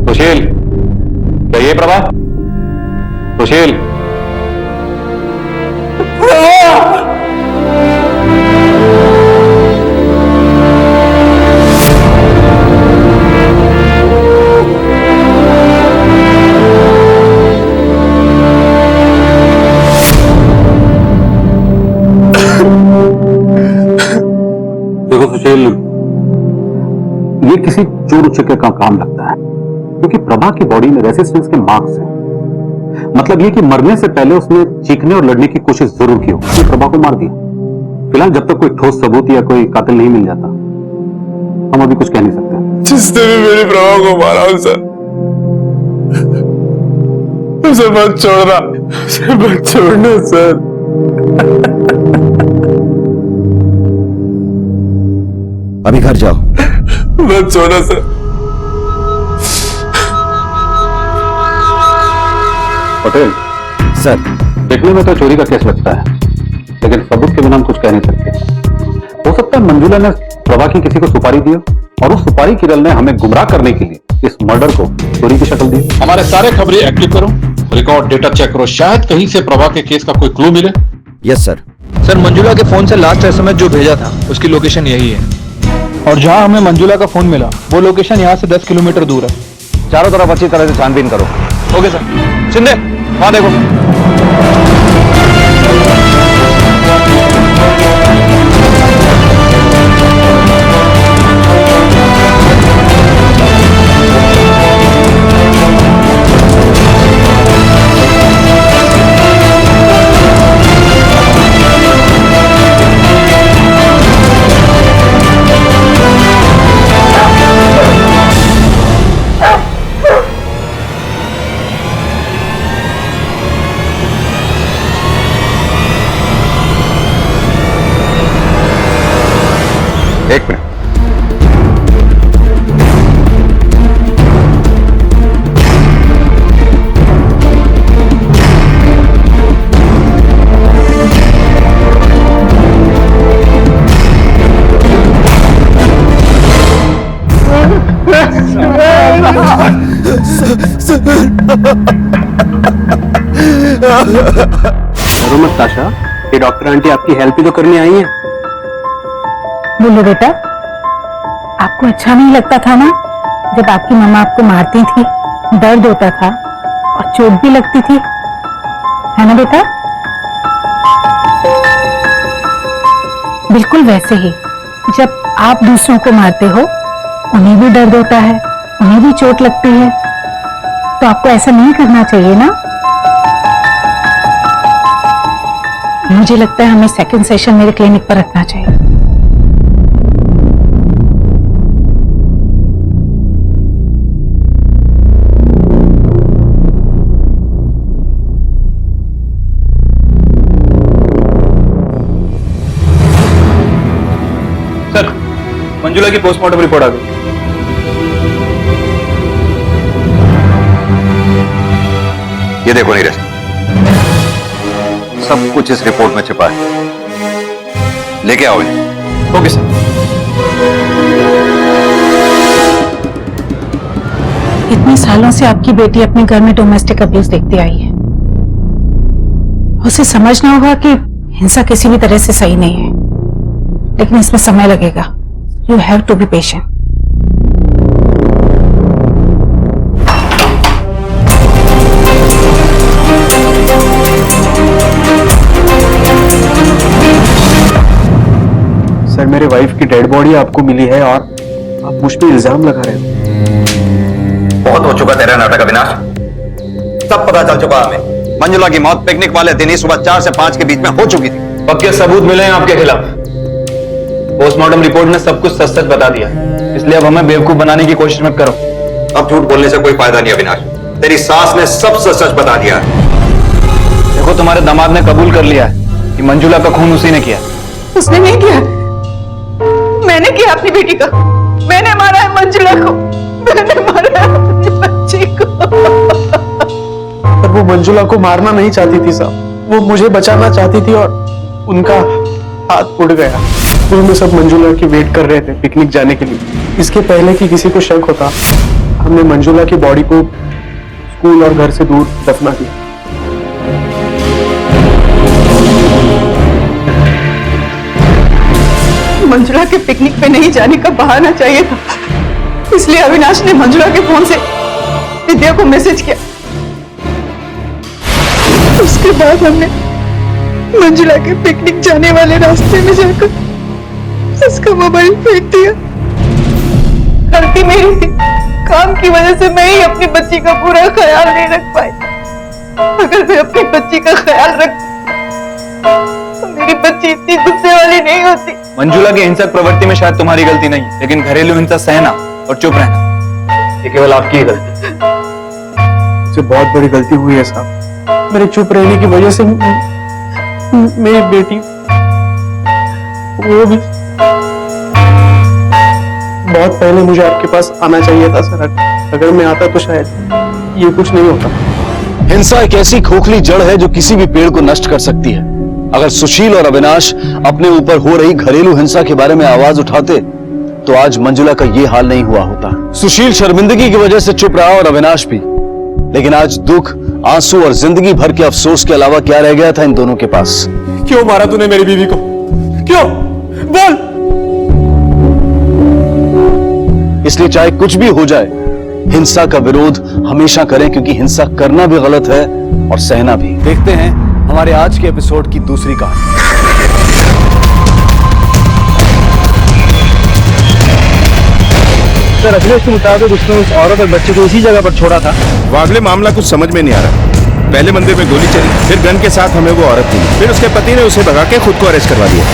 सुशील, चाहिए प्रभा? सुशील, देखो सुशील, ये किसी चोर उचक्के का काम लगता है, क्योंकि प्रभा की बॉडी में रेसिस्टेंस के मार्क्स हैं। मतलब ये कि मरने से पहले उसने चीखने और लड़ने की कोशिश जरूर की हो, उसने प्रभा को मार दिया। फिलहाल जब तक कोई ठोस सबूत या कोई कातिल नहीं मिल जाता, हम अभी कुछ कह नहीं सकते। जिसने भी मेरी प्रभा को मारा उसे मत छोड़ना, उसे मत छोड़ना सर। अभी घर जाओ। मत छोड़ना सर। पटेल सर, देखने में तो चोरी का केस लगता है, लेकिन सबूत के बिना हम कुछ कह नहीं सकते। हो सकता है मंजुला ने प्रभा की किसी को सुपारी दी और उस सुपारी किरल ने हमें गुमराह करने के लिए इस मर्डर को चोरी की शक्ल दी। हमारे सारे खबरें एक्टिव करो, रिकॉर्ड डेटा चेक करो, शायद कहीं से प्रभा के केस का कोई क्लू मिले। Yes sir. सर, मंजुला के फोन से लास्ट एसएमएस जो भेजा था उसकी लोकेशन यही है, और जहां हमें मंजुला का फोन मिला वो लोकेशन यहां से 10 किलोमीटर दूर है। चारों तरफ अच्छी तरह से छानबीन करो। Okay sir. शिंदे, वहां देखो। एक मिनट, डरो मत ताशा, ये डॉक्टर आंटी आपकी हेल्प ही तो करने आई है। बोलो बेटा, आपको अच्छा नहीं लगता था ना जब आपकी मम्मा आपको मारती थी, दर्द होता था और चोट भी लगती थी, है ना बेटा? बिल्कुल वैसे ही जब आप दूसरों को मारते हो उन्हें भी दर्द होता है, उन्हें भी चोट लगती है, तो आपको ऐसा नहीं करना चाहिए ना। मुझे लगता है हमें सेकंड सेशन मेरे क्लिनिक पर रखना चाहिए। सर, मंजुला की पोस्टमार्टम रिपोर्ट आ गई। ये देखो नीरज, सब कुछ इस रिपोर्ट में छिपा है, लेके आओ इन्हें। Okay sir. इतने सालों से आपकी बेटी अपने घर में डोमेस्टिक अब्यूज देखती आई है, उसे समझना होगा कि हिंसा किसी भी तरह से सही नहीं है, लेकिन इसमें समय लगेगा। You have to be patient. Sir, मेरे वाइफ की डेड बॉडी आपको मिली है और आप मुझ पे इल्जाम लगा रहे हो। बहुत हो चुका तेरा नाटक अविनाश, सब पता चल चुका हमें। मंजुला की मौत पिकनिक वाले दिन ही सुबह 4 से 5 के बीच में हो चुकी थी। पक्के सबूत मिले हैं आपके खिलाफ। पोस्टमार्टम रिपोर्ट ने सब कुछ सच सच बता दिया, इसलिए अब हमें बेवकूफ बनाने की कोशिश मत करो। अब झूठ बोलने से कोई फायदा नहीं अविनाश, तेरी सास ने सब सच बता दिया। देखो तुम्हारे दामाद ने कबूल कर लिया है कि मंजुला का खून उसी ने किया। उसने नहीं किया, मैंने किया अपनी बेटी का। मैंने मारा है मंजुला को, मैंने मारा है अपनी बच्ची को। पर वो मंजुला को मारना नहीं चाहती थी साहब, वो मुझे बचाना चाहती थी और उनका हाथ उड़ गया। स्कूल में सब मंजुला की वेट कर रहे थे पिकनिक जाने के लिए। इसके पहले कि किसी को शक होता, हमने मंजुला की बॉडी को स्कूल और घर से दूर दफना दिया। मंजुला के पिकनिक पे नहीं जाने का बहाना चाहिए था, इसलिए अविनाश ने मंजुला के फोन से विद्या को मैसेज किया। उसके बाद हमने मंजुला के पिकनिक जाने वाले रास्ते में जाकर उसका मोबाइल फेंक दिया। गलती मेरी थी, काम की वजह से मैं ही अपनी बच्ची का पूरा ख्याल नहीं रख पाई। अगर मैं अपनी बच्ची का ख्याल रख तो मेरी बच्ची इतनी गुस्से वाली नहीं होती। मंजुला की हिंसक प्रवृत्ति में शायद तुम्हारी गलती नहीं, लेकिन घरेलू हिंसा सहना और चुप रहना ये केवल आपकी ही गलती। मुझसे बहुत बड़ी गलती हुई है साहब। मेरे चुप रहने की वजह से मेरी बेटी वो भी बहुत पहले मुझे आपके पास आना चाहिए था सर। अगर मैं आता तो शायद ये कुछ नहीं होता। हिंसा एक ऐसी खोखली जड़ है जो किसी भी पेड़ को नष्ट कर सकती है। अगर सुशील और अविनाश अपने ऊपर हो रही घरेलू हिंसा के बारे में आवाज उठाते तो आज मंजुला का ये हाल नहीं हुआ होता। सुशील शर्मिंदगी की वजह से चुप रहा और अविनाश भी, लेकिन आज दुख, आंसू और जिंदगी भर के अफसोस के अलावा क्या रह गया था इन दोनों के पास? क्यों मारा तूने मेरी बीवी को? क्यों? बोल। इसलिए चाहे कुछ भी हो जाए, हिंसा का विरोध हमेशा करें, क्योंकि हिंसा करना भी गलत है और सहना भी। देखते हैं हमारे आज के एपिसोड की दूसरी कहानी। सर, अखिलेश के मुताबिक उसने उस औरत और बच्चे को इसी जगह पर छोड़ा था। वागले मामला कुछ समझ में नहीं आ रहा। पहले मंदिर में गोली चली, फिर गन के साथ हमें वो औरत मिली, फिर उसके पति ने उसे भगा के खुद को अरेस्ट करवा दिया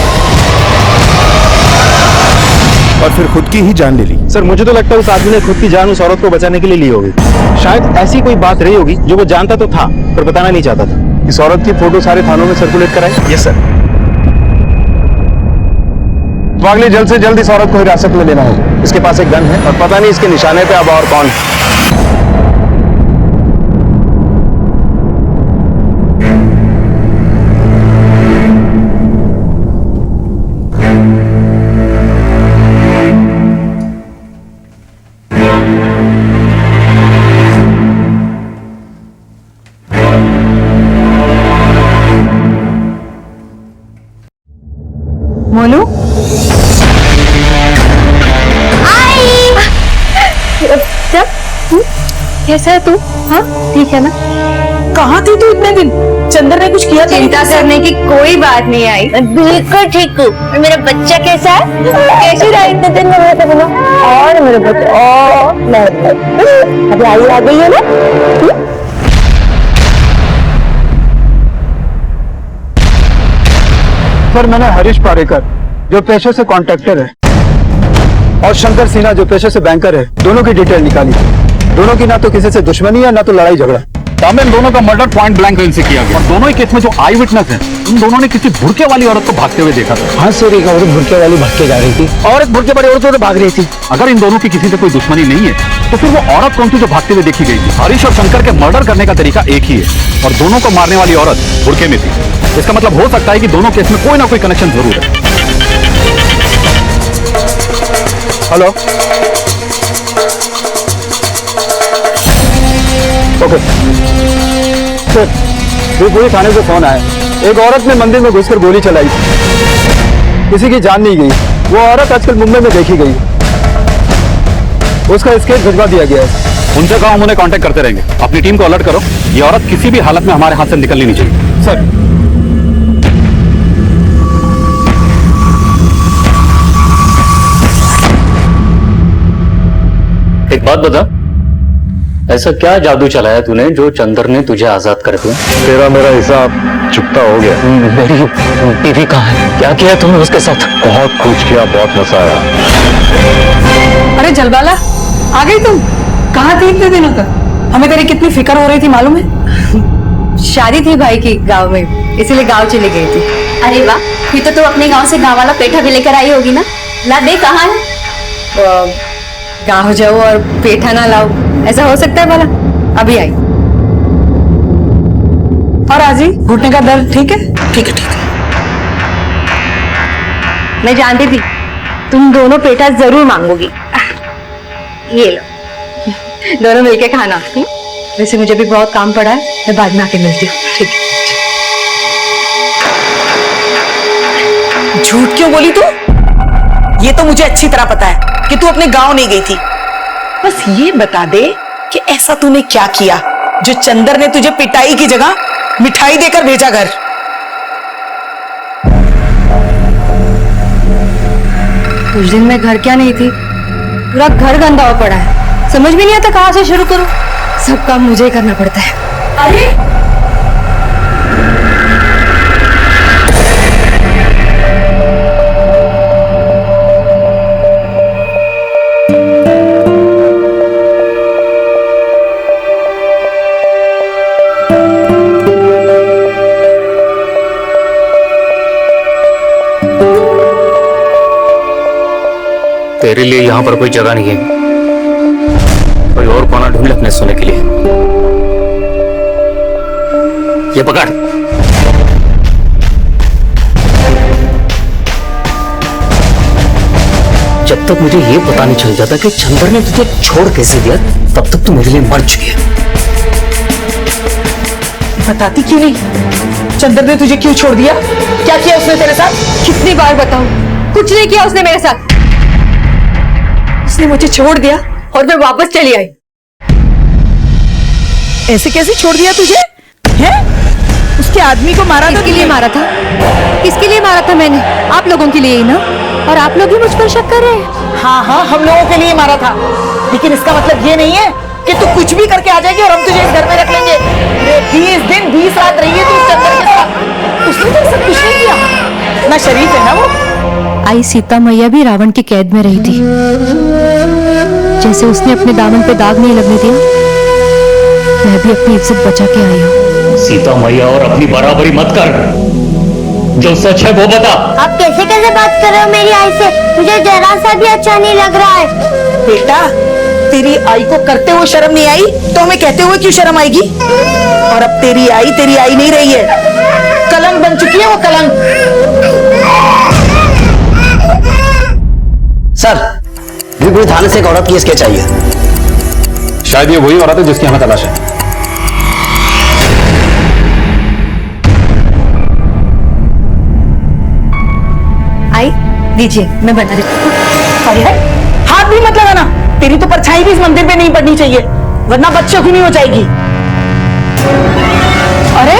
और फिर खुद की ही जान ले ली। सर, मुझे तो लगता है उस आदमी ने खुद की जान उस औरत को बचाने के लिए ली होगी। शायद ऐसी कोई बात रही होगी जो वो जानता तो था पर बताना नहीं चाहता था। इस औरत की फोटो सारे थानों में सर्कुलेट कराई। Yes sir. वागले जल्द से जल्द इस औरत को हिरासत में लेना होगा। इसके पास एक गन है और पता नहीं इसके निशाने पे अब और कौन है। मोनू, कैसा है तू? हाँ ठीक है ना? कहाँ थी तू इतने दिन? चंदर ने कुछ किया? चिंता करने की कोई बात नहीं आई। बिल्कुल ठीक हूँ। और मेरा बच्चा कैसा है? कैसे रहा इतने दिन में? मेरे को और मेरा बच्चा अभी आई आ गई है ना? सर, मैंने हरीश पारेकर जो पेशे से कॉन्ट्रैक्टर है और शंकर सिन्हा जो पेशे से बैंकर है, दोनों की डिटेल निकाली। दोनों की ना तो किसी से दुश्मनी है ना तो लड़ाई झगड़ा। इन दोनों का मर्डर पॉइंट ब्लैंक रेंज से किया गया और दोनों ही केस में जो आई विटनेस है, उन दोनों ने किसी भुड़के वाली औरत को भागते हुए देखा था। हाँ सर, एक औरत भुड़के वाली भाग के जा रही थी और एक भुड़के वाली औरत भाग रही थी। अगर इन दोनों की किसी से कोई दुश्मनी नहीं है तो फिर वो औरत कौन थी जो भागते हुए देखी गई थी? हरीश और शंकर के मर्डर करने का तरीका एक ही है और दोनों को मारने वाली औरत भुड़के में थी। इसका मतलब हो सकता है कि दोनों केस में कोई ना कोई कनेक्शन जरूर है। हेलो, ओके सर, पूरी थाने से फोन आया। एक औरत ने मंदिर में घुसकर गोली चलाई थी, किसी की जान नहीं गई। वो औरत आजकल मुंबई में देखी गई, उसका स्केच भिजवा दिया गया है। उनसे कहा हम उन्हें कांटेक्ट करते रहेंगे। अपनी टीम को अलर्ट करो, ये औरत किसी भी हालत में हमारे हाथ से निकलनी नहीं चाहिए। सर, एक बात बता, ऐसा क्या जादू चलाया तूने जो चंदर ने तुझे आजाद कर दिया? तेरा मेरा हिसाब चुकता हो गया। मेरी बीवी कहाँ है? क्या किया तुमने उसके साथ? बहुत कुछ किया, बहुत मजा आया। अरे जलवाला, आ गई तुम? कहाँ थी इतने दिनों तक? हमें तेरी कितनी फिक्र हो रही थी मालूम है? शादी थी भाई की गांव में, इसीलिए गांव चली गई थी। अरे वाह, फिर तो तू अपने गांव से गांव वाला पेठा भी लेकर आई होगी ना? ला दे, कहाँ है? गांव जाओ और पेठा ना लाओ, ऐसा हो सकता है भला? अभी आई। और आजी, घुटने का दर्द ठीक है? ठीक है ठीक है। मैं जानती थी तुम दोनों पेठा जरूर मांगोगी। ये लो, दोनों मिलके खाना। वैसे मुझे भी बहुत काम पड़ा है, मैं बाद में आके मिलती हूँ। ठीक है। झूठ क्यों बोली तू? ये तो मुझे अच्छी तरह पता है कि तू अपने गांव नहीं गई थी। बस ये बता दे कि ऐसा तूने क्या किया जो चंदर ने तुझे पिटाई की जगह मिठाई देकर भेजा घर? उस दिन मैं घर क्या नहीं थी, पूरा घर गंदा हो पड़ा है। समझ भी नहीं आता कहाँ से शुरू करूं। सब काम मुझे ही करना पड़ता है। अरे तेरे लिए यहां पर कोई जगह नहीं है, कोई और कोना ढूंढ ले अपने सोने के लिए। ये पकड़। जब तक मुझे ये पता नहीं चल जाता कि चंदर ने तुझे छोड़ कैसे दिया, तब तक तू मेरे लिए मर चुकी है। बताती क्यों नहीं? चंदर ने तुझे क्यों छोड़ दिया? क्या किया उसने तेरे साथ? कितनी बार बताऊं, कुछ नहीं किया उसने मेरे साथ। उसने मुझे छोड़ दिया और मैं वापस चली आई। ऐसे कैसे छोड़ दिया तुझे? हैं? उसके आदमी को मारा था? किसके लिए मारा था? किसके लिए मारा था मैंने? आप लोगों के लिए ही ना? और आप लोग ही मुझ पर शक कर रहे हैं? हाँ हाँ, हम लोगों के लिए मारा था, लेकिन इसका मतलब ये नहीं है कि तू कुछ भी करके आ जाएगी और हम तुझे इस घर में रख लेंगे। 20 दिन 20 रात रही है तू इस चंदर के साथ, उसने तो सब कुछ नहीं किया ना। शरीफ है ना वो? आई सीता मैया भी रावण की कैद में रही थी। जैसे उसने अपने दामन पे दाग नहीं लगने दिया, मैं भी अपनी इज्जत बचा के आई हूँ। सीता मैया और अपनी बराबरी मत कर, जो सच है वो बता। आप कैसे कैसे बात कर रहे हो मेरी आई से? मुझे जरा सा भी अच्छा नहीं लग रहा है। बेटा, तेरी आई को करते हुए शर्म नहीं आई तो हमें कहते हुए क्यों शर्म आएगी? और अब तेरी आई नहीं रही है, कलंक बन चुकी है वो, कलंक। सर, विपुल थाने से एक औरत की स्केच आई है। शायद ये वही औरत है जिसकी हमें तलाश है। आई दीजिए, मैं बना देती हूँ। अरे हाथ भी मत लगाना, तेरी तो परछाई भी इस मंदिर पे नहीं पड़नी चाहिए, वरना बदशगुनी हो जाएगी। अरे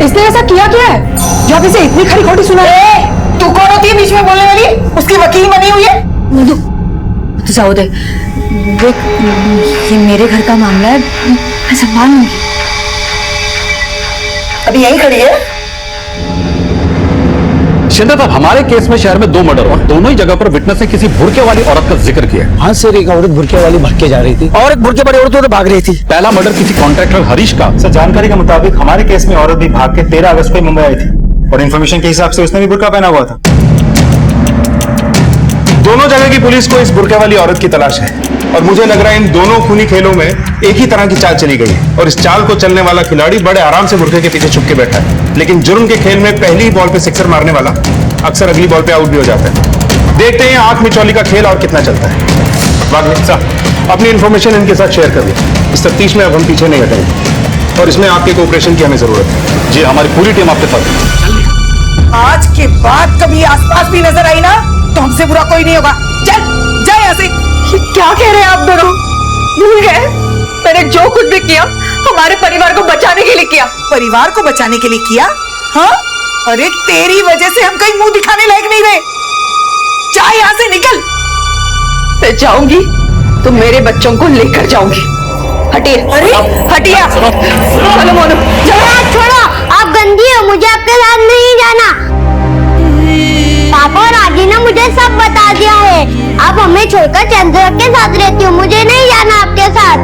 इसने ऐसा किया क्या है जो आप इसे इतनी खरी खोटी सुना? तू कौन होती है बीच में बोलने वाली? उसकी वकील बनी हुई है। मधु, तो जाओ दे, देख ये मेरे घर का मामला है, मैं संभाल लूंगी। अभी यहीं खड़ी है? शिंदे साहब, हमारे केस में शहर में 2 मर्डर हुआ, दोनों ही जगह पर विटनेस ने किसी बुरके वाली औरत का जिक्र किया। हाँ सर, एक औरत बुरके वाली भाग के जा रही थी और एक बुरके वाली औरत तो भाग रही थी। पहला मर्डर किसी कॉन्ट्रैक्टर हरीश का। सर, जानकारी के मुताबिक हमारे केस में औरत भी भाग के 13 अगस्त को मुंबई आई थी और इन्फॉर्मेशन के हिसाब से उसने भी बुर्का पहना हुआ था। दोनों जगह की पुलिस को इस बुरके वाली औरत की तलाश है और मुझे लग रहा है इन दोनों खूनी खेलों में एक ही तरह की चाल चली गई है और इस चाल को चलने वाला खिलाड़ी बड़े आराम से बुरके के पीछे छुप के बैठा है, लेकिन जुर्म के खेल में पहली बॉल पे सिक्सर मारने वाला अक्सर अगली बॉल पे आउट भी हो जाता है। देखते हैं आंख मिचौली का खेल और कितना चलता है। वाकई साहब, अपनी इन्फॉर्मेशन इनके साथ शेयर कर दी। इस तफ्तीश में अब हम पीछे नहीं हटेंगे और इसमें आपके कोऑपरेशन की हमें जरूरत है। जी, हमारी पूरी टीम आपके साथ है। आज के बाद कभी आसपास भी नजर आई ना तो हमसे बुरा कोई नहीं होगा। चल जा यहाँ से। क्या कह रहे हैं आप दोनों? भूल गए मैंने जो कुछ भी किया हमारे परिवार को बचाने के लिए किया। परिवार को बचाने के लिए किया? हाँ, अरे तेरी वजह से हम कहीं मुंह दिखाने लायक नहीं रहे। जा यहाँ से, निकल। मैं जाऊंगी तो मेरे बच्चों को लेकर जाऊंगी। हटिए, अरे हटिए। चलो मोनू, छोड़ो, आप गंदी हो, मुझे आपके साथ नहीं जाना। पापा और आजी ने मुझे सब बता दिया है। आप हमें छोड़कर चंद्र के साथ रहती हो, मुझे नहीं जाना आपके साथ।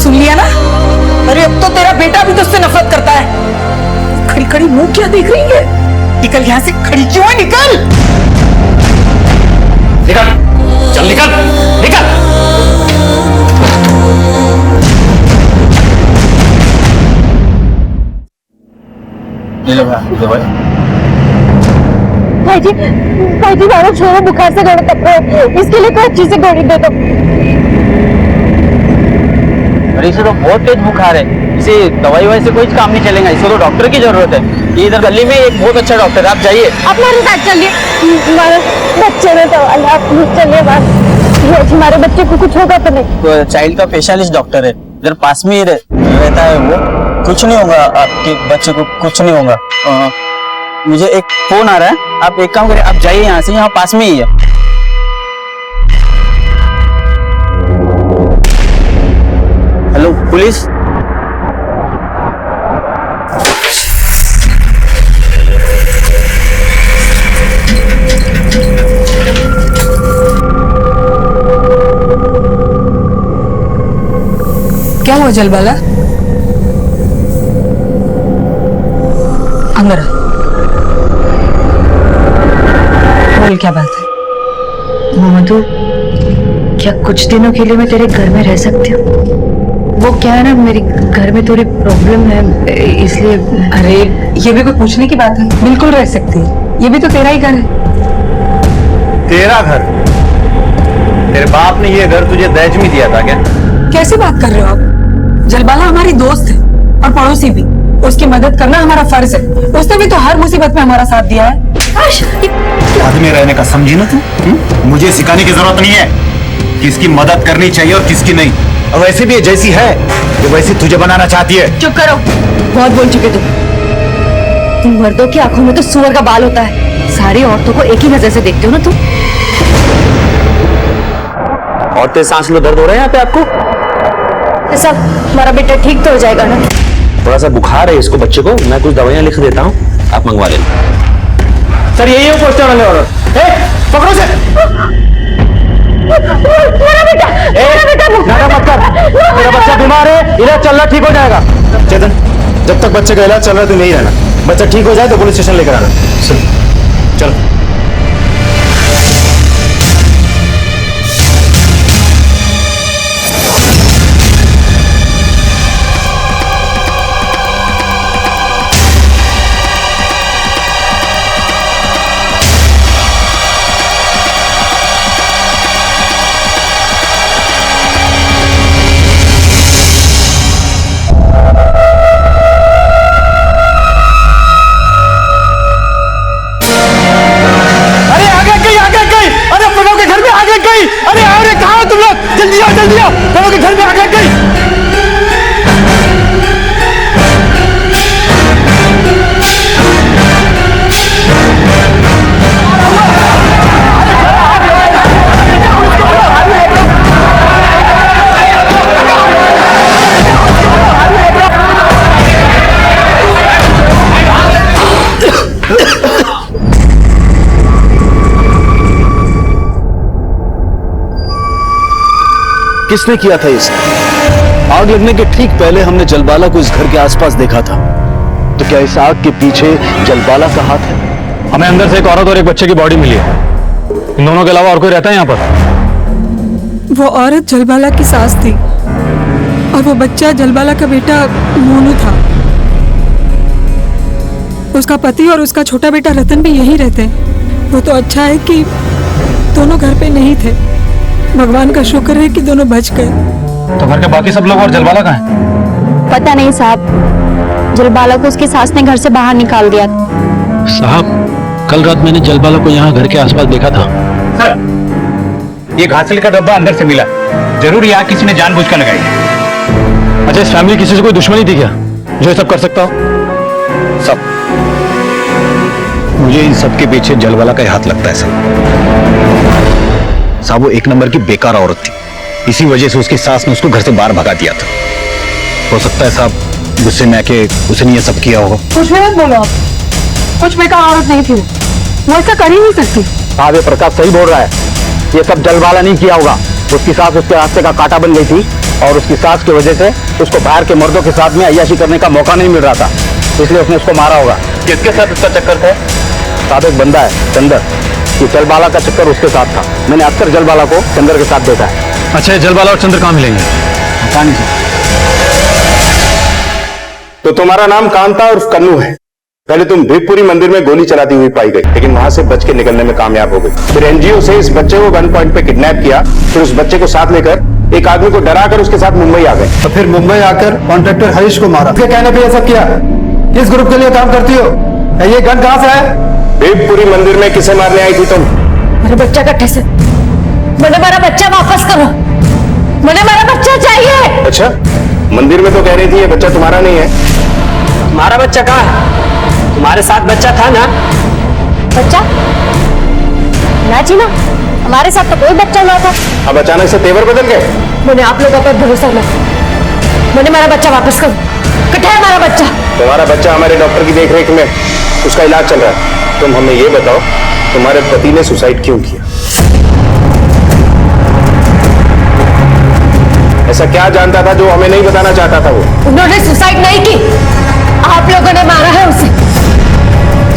सुन लिया ना? अरे अब तो तेरा बेटा भी तुझसे नफरत करता है। खड़ी खड़ी मुंह क्या देख रही है? निकल यहाँ से, खड़ी क्यों है? निकल निकल, चल निकल, निकल। भाई जी मारो छोरो बुखार से गोली तक है, इसके लिए कोई अच्छी से गोली दे दो। अरे इसे तो बहुत तेज बुखार है, इसे दवाई वाई से कोई काम नहीं चलेगा, इसको तो डॉक्टर की जरूरत है। ये इधर गली में एक बहुत अच्छा डॉक्टर है, आप जाइए। आप हमारे साथ चलिए, हमारे बच्चे में तो आप चलिए बात, हमारे बच्चे को कुछ होगा तो नहीं। तो चाइल्ड का स्पेशलिस्ट डॉक्टर है, इधर पास में ही रहता है वो। कुछ नहीं होगा, आपके बच्चे को कुछ नहीं होगा। मुझे एक फोन आ रहा है, आप एक काम करिए, आप जाइए यहाँ से, यहाँ पास में ही है। Hello police. क्या हुआ जलबाला? अंदर बोल, क्या बात है? मधु, क्या कुछ दिनों के लिए मैं तेरे घर में रह सकती हूँ? वो क्या है ना, मेरे घर में थोड़ी प्रॉब्लम है, इसलिए। अरे ये भी कोई पूछने की बात है? बिल्कुल रह सकती है, ये भी तो तेरा ही घर है। तेरा घर? तेरे बाप ने ये घर तुझे दहेज में दिया था क्या? कैसी बात कर रहे हो आप? जलबाला हमारी दोस्त है और पड़ोसी भी, उसकी मदद करना हमारा फर्ज है। उसने भी तो हर मुसीबत में हमारा साथ दिया है। आदमी रहने का समझी ना तू? मुझे सिखाने की जरूरत नहीं है किसकी मदद करनी चाहिए और किसकी नहीं। और वैसे भी ये जैसी है ये वैसी तुझे बनाना चाहती है। चुप करो, बहुत बोल चुके तुम। मर्दों की आंखों में तो सुअर का बाल होता है, सारी औरतों को एक ही नजर से देखते हो ना तुम। और तेज सांस लो, दर्द हो रहा है यहाँ पे आपको? सब हमारा बेटा ठीक तो हो जाएगा ना? थोड़ा सा बुखार है इसको, बच्चे को मैं कुछ दवाइयाँ लिख देता हूँ, आप मंगवा लेना। सर यही है पोस्टर वाले औरत, पकड़ो से। मेरा बेटा मत कर, मेरा बच्चा बीमार है, इलाज चल रहा, ठीक हो जाएगा। चेतन, जब तक बच्चे का इलाज चल रहा है तो नहीं रहना। बच्चा ठीक हो जाए तो पुलिस स्टेशन लेकर आना। चल। जल्दी आओ, प्रणव के घर में आग लग गई। किसने किया था इसे? आग लगने के ठीक पहले हमने जलबाला को इस घर के आसपास देखा था, तो क्या इस आग के पीछे जलबाला का हाथ है? हमें अंदर से एक औरत और एक बच्चे की बॉडी मिली है। इन दोनों के अलावा और कोई रहता है यहाँ पर? वो औरत जलबाला की सास थी और वो बच्चा जलबाला का बेटा मोनू था। उसका पति और उसका छोटा बेटा रतन भी यहीं रहते हैं। वो तो अच्छा है कि दोनों घर पे नहीं थे। भगवान का शुक्र है कि दोनों बच गए। तो घर के बाकी सब लोग और जलबाला कहाँ हैं? पता नहीं साहब, जलबाला को उसकी सास ने घर से बाहर निकाल दिया। साहब, कल रात मैंने जलबाला को यहाँ घर के आसपास देखा था। सर, ये घासल का डब्बा अंदर से मिला, जरूर यहाँ किसी ने जानबूझकर लगाई है। अच्छा, इस फैमिली किसी से कोई दुश्मनी थी क्या जो ये सब कर सकता हो? सब, मुझे इन सब के पीछे जलबाला का हाथ लगता है सर। साहब, वो एक नंबर की बेकार औरत थी, इसी वजह से उसकी सास ने उसको घर से बाहर भगा दिया था। हो सकता है साहब गुस्से में आके उसने ये सब किया होगा। कुछ भी मत बोलो आप, कुछ बेकार औरत नहीं थी, वो ऐसा कर ही नहीं सकती। साहब, ये प्रकाश सही बोल रहा है, ये सब जलबाला नहीं किया होगा। उसकी सास उसके रास्ते का कांटा बन गई थी और उसकी सास की वजह से उसको बाहर के मर्दों के साथ में अय्याशी करने का मौका नहीं मिल रहा था, इसलिए उसने उसको मारा होगा। किसके साथ उसका चक्कर था? साथ एक बंदा है चंदर, ये जलबाला का चक्कर उसके साथ था। मैंने अक्सर जलबाला को चंदर के साथ देखा है। अच्छा, जलबाला और चंद्र कहाँ मिलेंगे? पता नहीं सर। तो तुम्हारा नाम कांता और कन्नू है। पहले तुम भीमपुरी मंदिर में गोली चलाती हुई पाई गई, लेकिन वहां से बच के निकलने में कामयाब हो गई। फिर एनजीओ से इस बच्चे को गन पॉइंट पे किडनैप किया, फिर उस बच्चे को साथ लेकर एक आदमी को डराकर उसके साथ मुंबई आ गए। तो फिर मुंबई आकर कॉन्ट्रैक्टर हरीश को मारा। उसके कहने पे ये सब किया। किस ग्रुप के लिए काम करती हो? ये गन कहाँ से है? भीमपुरी मंदिर में किसे मारने आई थी तुम? मेरे बच्चा का ठेस, मुझे मेरा बच्चा वापस करो, मुझे मेरा बच्चा चाहिए। अच्छा, मंदिर में तो कह रही थी ये बच्चा तुम्हारा नहीं है। तुम्हारा बच्चा कहाँ है? तुम्हारे साथ बच्चा था ना? बच्चा ना जी ना, हमारे साथ तो कोई बच्चा ना था। अब अचानक से तेवर बदल गए? मैंने आप लोगों पर भरोसा नहीं, मैंने मेरा बच्चा वापस करो। कितना है हमारा बच्चा? तुम्हारा बच्चा हमारे डॉक्टर की देखरेख में, उसका इलाज चल रहा है। तुम हमें ये बताओ, तुम्हारे पति ने सुसाइड क्यों किया? ऐसा क्या जानता था जो हमें नहीं बताना चाहता था वो? उन्होंने सुसाइड नहीं की, आप लोगों ने मारा है उसे।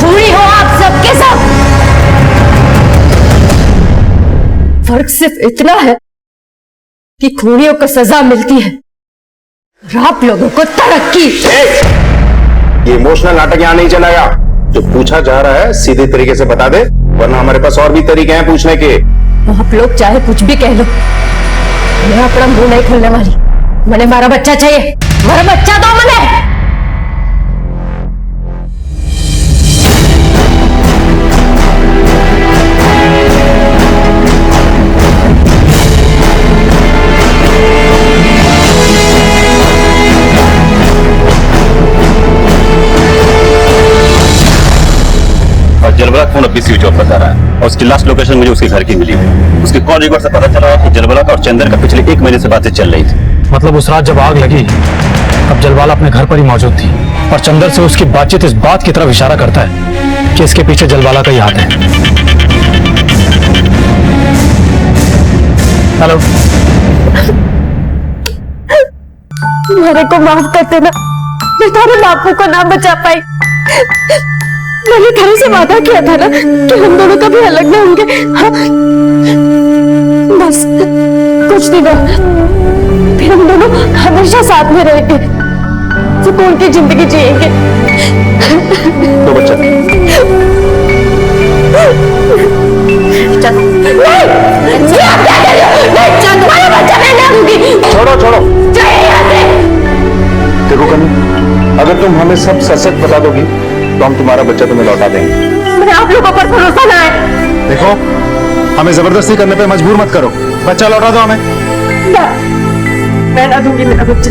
पूरी हो आप सबके सब। फर्क सिर्फ इतना है कि खूनियों को सजा मिलती है और आप लोगों को तरक्की। ये इमोशनल नाटक यहाँ नहीं चलाया। जो पूछा जा रहा है सीधे तरीके से बता दे, वरना हमारे पास और भी तरीके हैं पूछने के। आप लोग चाहे कुछ भी कह लो, मैं अपना मुंह नहीं खोलने वाली। मैंने हमारा बच्चा चाहिए, हमारा बच्चा दो मैंने। और जलबला फोन अभी स्विच ऑफ बता रहा है और उसकी लास्ट लोकेशन मुझे उसके घर की मिली है। उसके कॉल रिकॉर्ड से पता चला कि जलबला का और चंदर का पिछले 1 महीने से बातें चल रही थी। मतलब उस रात जब आग लगी तब जलबाला अपने घर पर ही मौजूद थी और चंदर से उसकी बातचीत इस बात की तरफ इशारा करता है कि इसके पीछे जलबाला का ही हाथ है। हेलो, मेरे को माफ कर देना, मैं तेरे बापू को ना बचा पाई। मैंने तेरे से वादा किया था ना कि हम दोनों कभी अलग ना होंगे। हाँ? बस कुछ दिनों फिर हम दोनों हमेशा साथ में रहेंगे, सुकून की जिंदगी जिएंगे। तो बच्चा तुम्हारा बच्चा मैं ना दूंगी। छोड़ो छोड़ो, देखो कन्नू, अगर तुम हमें सब सच बता दोगी तो हम तुम्हारा बच्चा तुम्हें लौटा देंगे। मेरे आप लोगों पर भरोसा ना है। देखो, हमें जबरदस्ती करने पे मजबूर मत करो। बच्चा लौटा दो हमें। ना, मैं ना दूंगी मेरा बच्चा।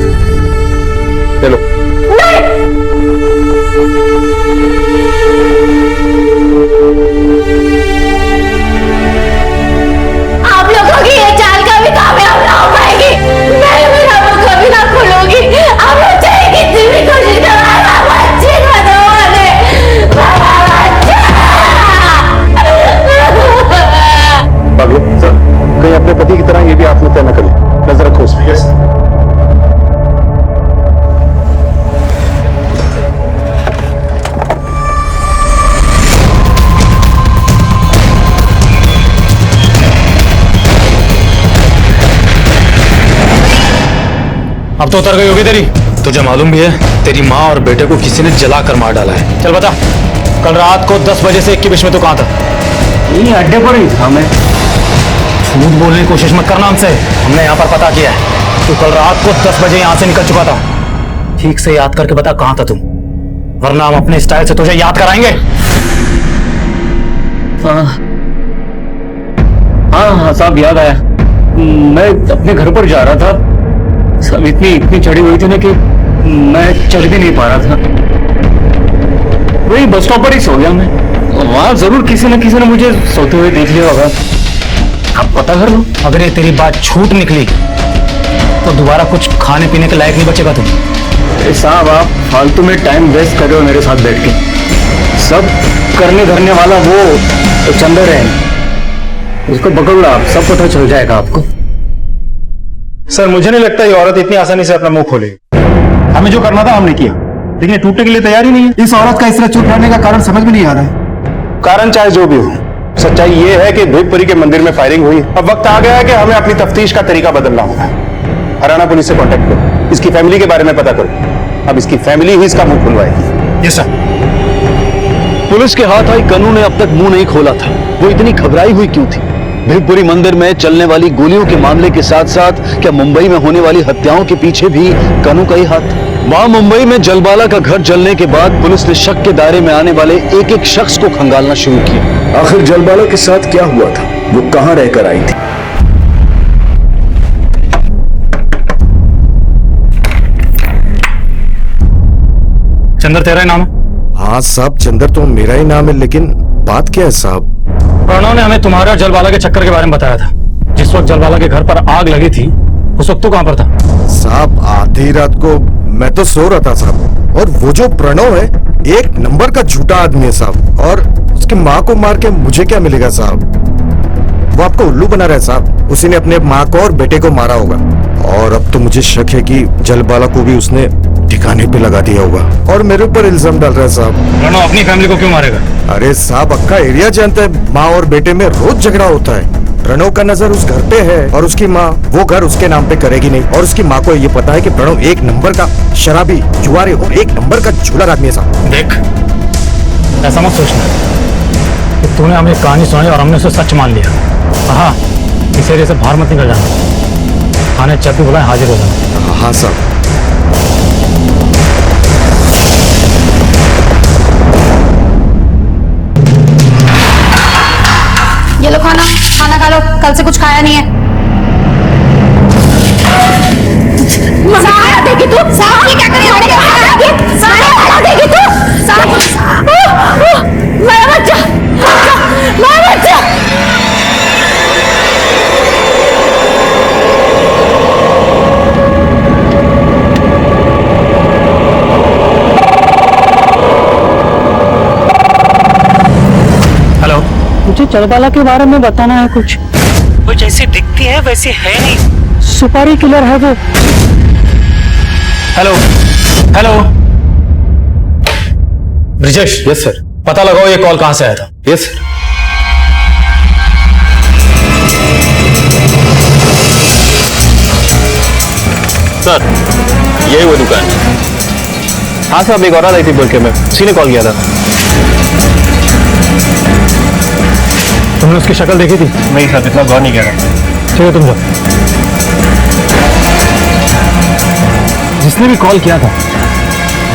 चलो। आप लोगों की ये चाल कभी कामयाब ना हो पाएगी। मैं मेरा मुंह कभी ना खोलूंगी। आप लोग चाहे कितनी भी कोशिश करो, मेरा बच्चे को दो मुझे, मेरा बच्चा। पागलो, सर, कहीं अपने पति की तरह ये भी आत्महत्या न करें। नजर रखो उसमें। अब तो उतर गई होगी तेरी। तुझे मालूम भी है तेरी माँ और बेटे को किसी ने जला कर मार डाला है। चल बता, कल रात को 10 बजे से 1 के बीच में तू कहाँ था? ये अड्डे पर ही था मैं। झूठ बोलने की कोशिश मत करना हमसे, हमने यहाँ पर पता किया है। तू कल रात को 10 बजे यहाँ से निकल चुका था। ठीक से याद करके बता कहाँ था तू, वरना हम अपने स्टाइल से तुझे याद कराएंगे। हाँ साहब, याद आया। मैं अपने घर पर जा रहा था, सब इतनी चढ़ी हुई थी ना कि मैं चढ़ भी नहीं पा रहा था। वही बस स्टॉप पर ही सो गया मैं। वहां जरूर किसी न किसी ने मुझे सोते हुए देख लिया होगा। आप पता कर लो। अगर ये तेरी बात झूठ निकली तो दोबारा कुछ खाने पीने के लायक नहीं बचेगा तुम। साहब, आप फालतू में टाइम वेस्ट कर रहे हो मेरे साथ बैठ के। सब करने धरने वाला वो चंदर है, उसको पकड़ लो आप, सब पता चल जाएगा आपको। सर मुझे नहीं लगता ये औरत इतनी आसानी से अपना मुंह खोलेगी। हमें जो करना था हमने किया, लेकिन ये टूटने के लिए तैयार ही नहीं है। इस औरत का इस तरह चुप रहने का कारण समझ में नहीं आ रहा है। कारण चाहे जो भी हो, सच्चाई ये है कि भीमपुरी के मंदिर में फायरिंग हुई। अब वक्त आ गया है कि हमें अपनी तफ्तीश का तरीका बदलना होगा। हरियाणा पुलिस से कांटेक्ट करो, इसकी फैमिली के बारे में पता करो। अब इसकी फैमिली ही इसका मुंह खुलवाएगी। Yes sir. पुलिस के हाथ आई कन्नू ने अब तक मुंह नहीं खोला था। वो इतनी घबराई हुई क्यों थी? भीमपुरी मंदिर में चलने वाली गोलियों के मामले के साथ साथ क्या मुंबई में होने वाली हत्याओं के पीछे भी कन्नू का ही हाथ था? वहां मुंबई में जलबाला का घर जलने के बाद पुलिस ने शक के दायरे में आने वाले एक एक शख्स को खंगालना शुरू किया। आखिर जलबाला के साथ क्या हुआ था? वो कहां रहकर आई थी? चंदर तेरा ही नाम है? हाँ साहब, चंदर तो मेरा ही नाम है, लेकिन बात क्या है साहब? प्रणव ने हमें तुम्हारे और जलबाला के चक्कर के बारे में बताया था। जिस वक्त जलबाला के घर पर आग लगी थी उस वक्त तो कहां पर था? साहब आधी रात को मैं तो सो रहा था साहब, और वो जो प्रणव है एक नंबर का झूठा आदमी है साहब, और उसकी माँ को मार के मुझे क्या मिलेगा साहब? वो आपको उल्लू बना रहा है साहब। उसी ने अपने माँ को और बेटे को मारा होगा, और अब तो मुझे शक है कि जलबाला को भी उसने ठिकाने पे लगा दिया होगा और मेरे ऊपर इल्जाम डाल रहा है साहब। प्रणव अपनी फैमिली को क्यों मारेगा? अरे साहब अक्का एरिया जानता है, माँ और बेटे में रोज झगड़ा होता है। प्रणव का नजर उस घर पे है और उसकी माँ वो घर उसके नाम पे करेगी नहीं, और उसकी माँ को ये पता है कि प्रणव एक नंबर का शराबी, जुआरी और एक नंबर का झूला आदमी है साहब। देख, ऐसा मत सोचना कि तूने हमें एक कहानी सुनाई और हमने उसे सच मान लिया। हाँ, इस एरिया से बाहर मत निकल जाना। थाने जब भी बुलाए हाजिर हो जाना। हाँ साहब। ये लो खाना, खाना खा लो, कल से कुछ खाया नहीं है। सारा देगी तू, सारा ये क्या कर रही है? सारा देगी तू, सारा मेरा बच्चा, मेरा बच्चा। मुझे जलबाला के बारे में बताना है कुछ। वो जैसी दिखती है वैसी है नहीं। सुपारी किलर है वो। Hello hello Brijesh. Yes sir. पता लगाओ ये कॉल कहां से आया था। Yes sir. सर यही वो दुकान है। हाँ साहब, एक औरत आई थी बोल के, मैं उसी ने कॉल किया था। तुमने उसकी शक्ल देखी थी? नहीं सर, इतना गौर नहीं किया था। ठीक है, तुम जाओ। जिसने भी कॉल किया था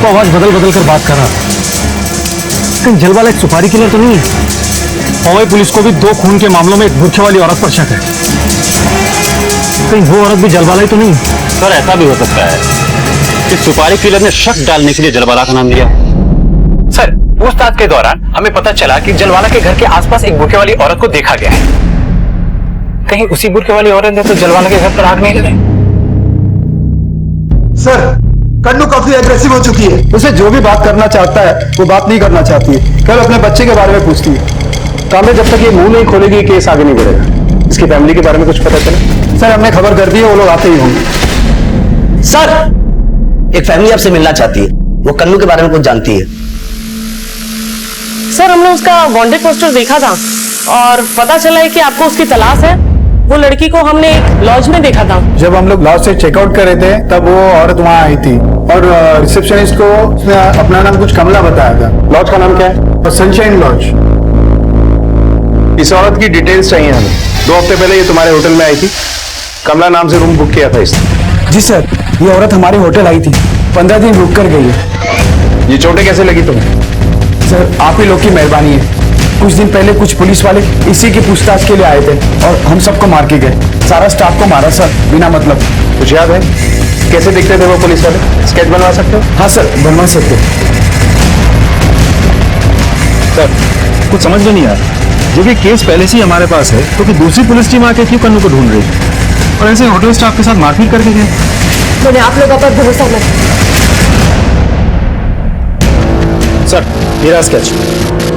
वो आवाज बदल बदल कर बात कर रहा था। कहीं जलवाला एक सुपारी किलर तो नहीं है? मुंबई पुलिस को भी 2 खून के मामलों में एक भूखे वाली औरत पर शक है। कहीं वो औरत भी जलवाला ही तो नहीं? सर ऐसा भी हो सकता है कि सुपारी किलर ने शक डालने के लिए जलवाला का नाम दिया। सर पूछताछ के दौरान हमें पता चला कि जलवाला के घर के आसपास एक भूखे वाली औरत को देखा गया है। कहीं उसी भूखे वाली औरत ने तो जलवाला के घर पर आग नहीं लगाई। सर कन्नू काफी एग्रेसिव हो चुकी है। उसे जो भी बात करना चाहता है वो बात नहीं करना चाहती है, केवल अपने बच्चे के बारे में पूछती है। कामे जब तक ये मुंह नहीं खोलेगी केस आगे नहीं बढ़ेगा। इसकी फैमिली के बारे में कुछ पता चला? सर हमने खबर कर दी है, वो लोग आते ही होंगे। सर एक फैमिली आपसे मिलना चाहती है, वो कन्नू के बारे में कुछ जानती है। सर हमने उसका वांटेड पोस्टर देखा था और पता चला है कि आपको उसकी तलाश है। वो लड़की को हमने एक लॉज में देखा था। जब हम लोग लॉज से चेकआउट कर रहे थे तब वो औरत वहाँ आई थी और रिसेप्शनिस्ट को उसने अपना नाम कुछ कमला बताया था। लॉज का नाम क्या है? Sunshine lodge. इस औरत की डिटेल्स चाहिए हमें। 2 हफ्ते पहले ये तुम्हारे होटल में आई थी, कमला नाम से रूम बुक किया था इसने। जी सर, ये औरत हमारे होटल आई थी, 15 दिन रुक कर गई है। ये चोटें कैसे लगी तुम्हें? सर आप ही लोग की मेहरबानी है। कुछ दिन पहले कुछ पुलिस वाले इसी की पूछताछ के लिए आए थे और हम सबको मार के गए। सारा स्टाफ को मारा सर, बिना मतलब। कुछ याद है कैसे दिखते थे वो पुलिस वाले? स्केच बनवा सकते हो? हाँ सर बनवा सकते। सर कुछ समझ में नहीं आया, जब ये केस पहले से ही हमारे पास है तो कि दूसरी पुलिस टीम आके क्यों कन्नू को ढूंढ रही है और ऐसे होटल स्टाफ के साथ मारपीट करके गए? मैंने आप लोगों पर भरोसा नहीं। सर मेरा स्केच,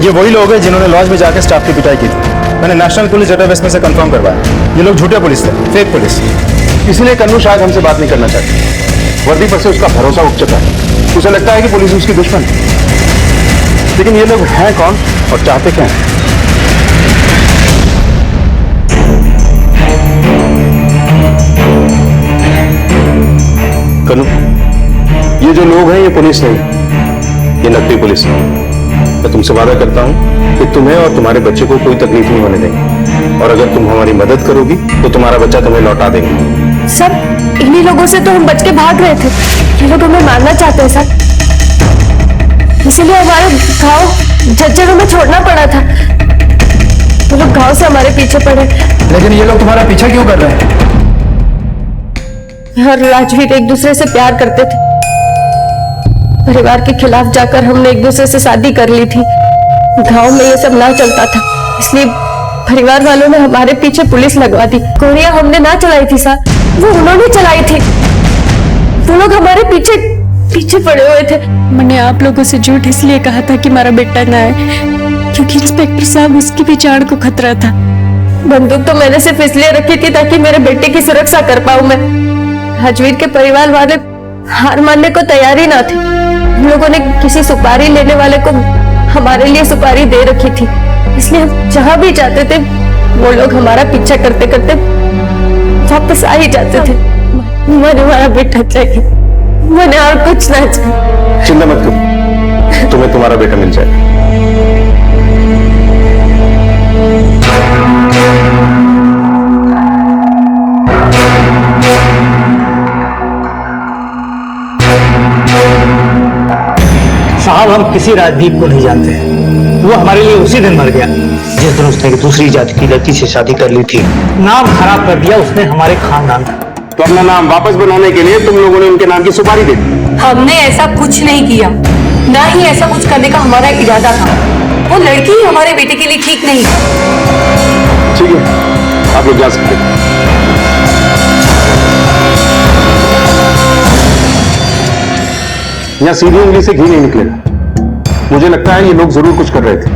ये वही लोग हैं जिन्होंने लॉज में जाकर स्टाफ की पिटाई की थी। मैंने नेशनल पुलिस डेटाबेस में से कंफर्म करवाया, ये लोग झूठे पुलिस थे, फेक पुलिस। इसलिए कन्नू शायद हमसे बात नहीं करना चाहती। वर्दी पर से उसका भरोसा उठ चुका है। उसे लगता है कि पुलिस उसकी दुश्मन है। लेकिन ये लोग हैं कौन और चाहते क्या हैं? कन्नू, ये जो लोग हैं ये पुलिस नहीं, ये नकली पुलिस है। मैं तुमसे वादा करता हूं कि तुम्हें और तुम्हारे बच्चे को कोई तकलीफ नहीं होने देंगे, और अगर तुम हमारी मदद करोगी तो तुम्हारा बच्चा तुम्हें लौटा देंगे। सर, इन्हीं लोगों से तो हम बच के भाग रहे थे। ये लोग हमें मारना चाहते हैं सर, इसीलिए हमारे घाव झज्जर में छोड़ना पड़ा था। वो लोग घाव से हमारे पीछे पड़े। लेकिन ये लोग तुम्हारा पीछा क्यों कर रहे हैं? और राजवीर एक दूसरे से प्यार करते थे। परिवार के खिलाफ जाकर हमने एक दूसरे से शादी कर ली थी। गांव में ये सब ना चलता था, इसलिए परिवार वालों ने हमारे पीछे पुलिस लगवा दी। गोलियां हमने ना चलाई थी सर, वो उन्होंने चलाई थी। वो लोग हमारे पीछे पीछे पड़े हुए थे। मैंने आप लोगों से झूठ इसलिए कहा था कि हमारा बेटा ना है, क्योंकि इंस्पेक्टर साहब उसकी भी जान को खतरा था। बंदूक तो मैंने सिर्फ इसलिए रखी थी ताकि मेरे बेटे की सुरक्षा कर पाऊं मैं। राजवीर के परिवार वाले हार मानने को तैयार ही ना थे। हम लोगों ने किसी सुपारी लेने वाले को हमारे लिए सुपारी दे रखी थी, इसलिए हम जहां भी जाते थे वो लोग हमारा पीछा करते करते वापस आ ही जाते थे। मैंने हमारा बेटा चाहिए, मैंने और कुछ ना चाहिए। चिंता मत करो, तुम्हें तुम्हारा बेटा मिल जाएगा। साहब, हम किसी राजदीप को नहीं जानते। वो हमारे लिए उसी दिन मर गया जिस दिन उसने दूसरी जाति की लड़की से शादी कर ली थी। नाम खराब कर दिया उसने हमारे खानदान का। तो अपना नाम वापस बनाने के लिए तुम लोगों ने उनके नाम की सुपारी दे दी। हमने ऐसा कुछ नहीं किया, ना ही ऐसा कुछ करने का हमारा इरादा था। वो लड़की ही हमारे बेटे के लिए ठीक नहीं। ठीक है, आप लोग जा सकते हैं। यहाँ सीधी उंगली से घी नहीं निकलेगा। मुझे लगता है ये लोग जरूर कुछ कर रहे थे।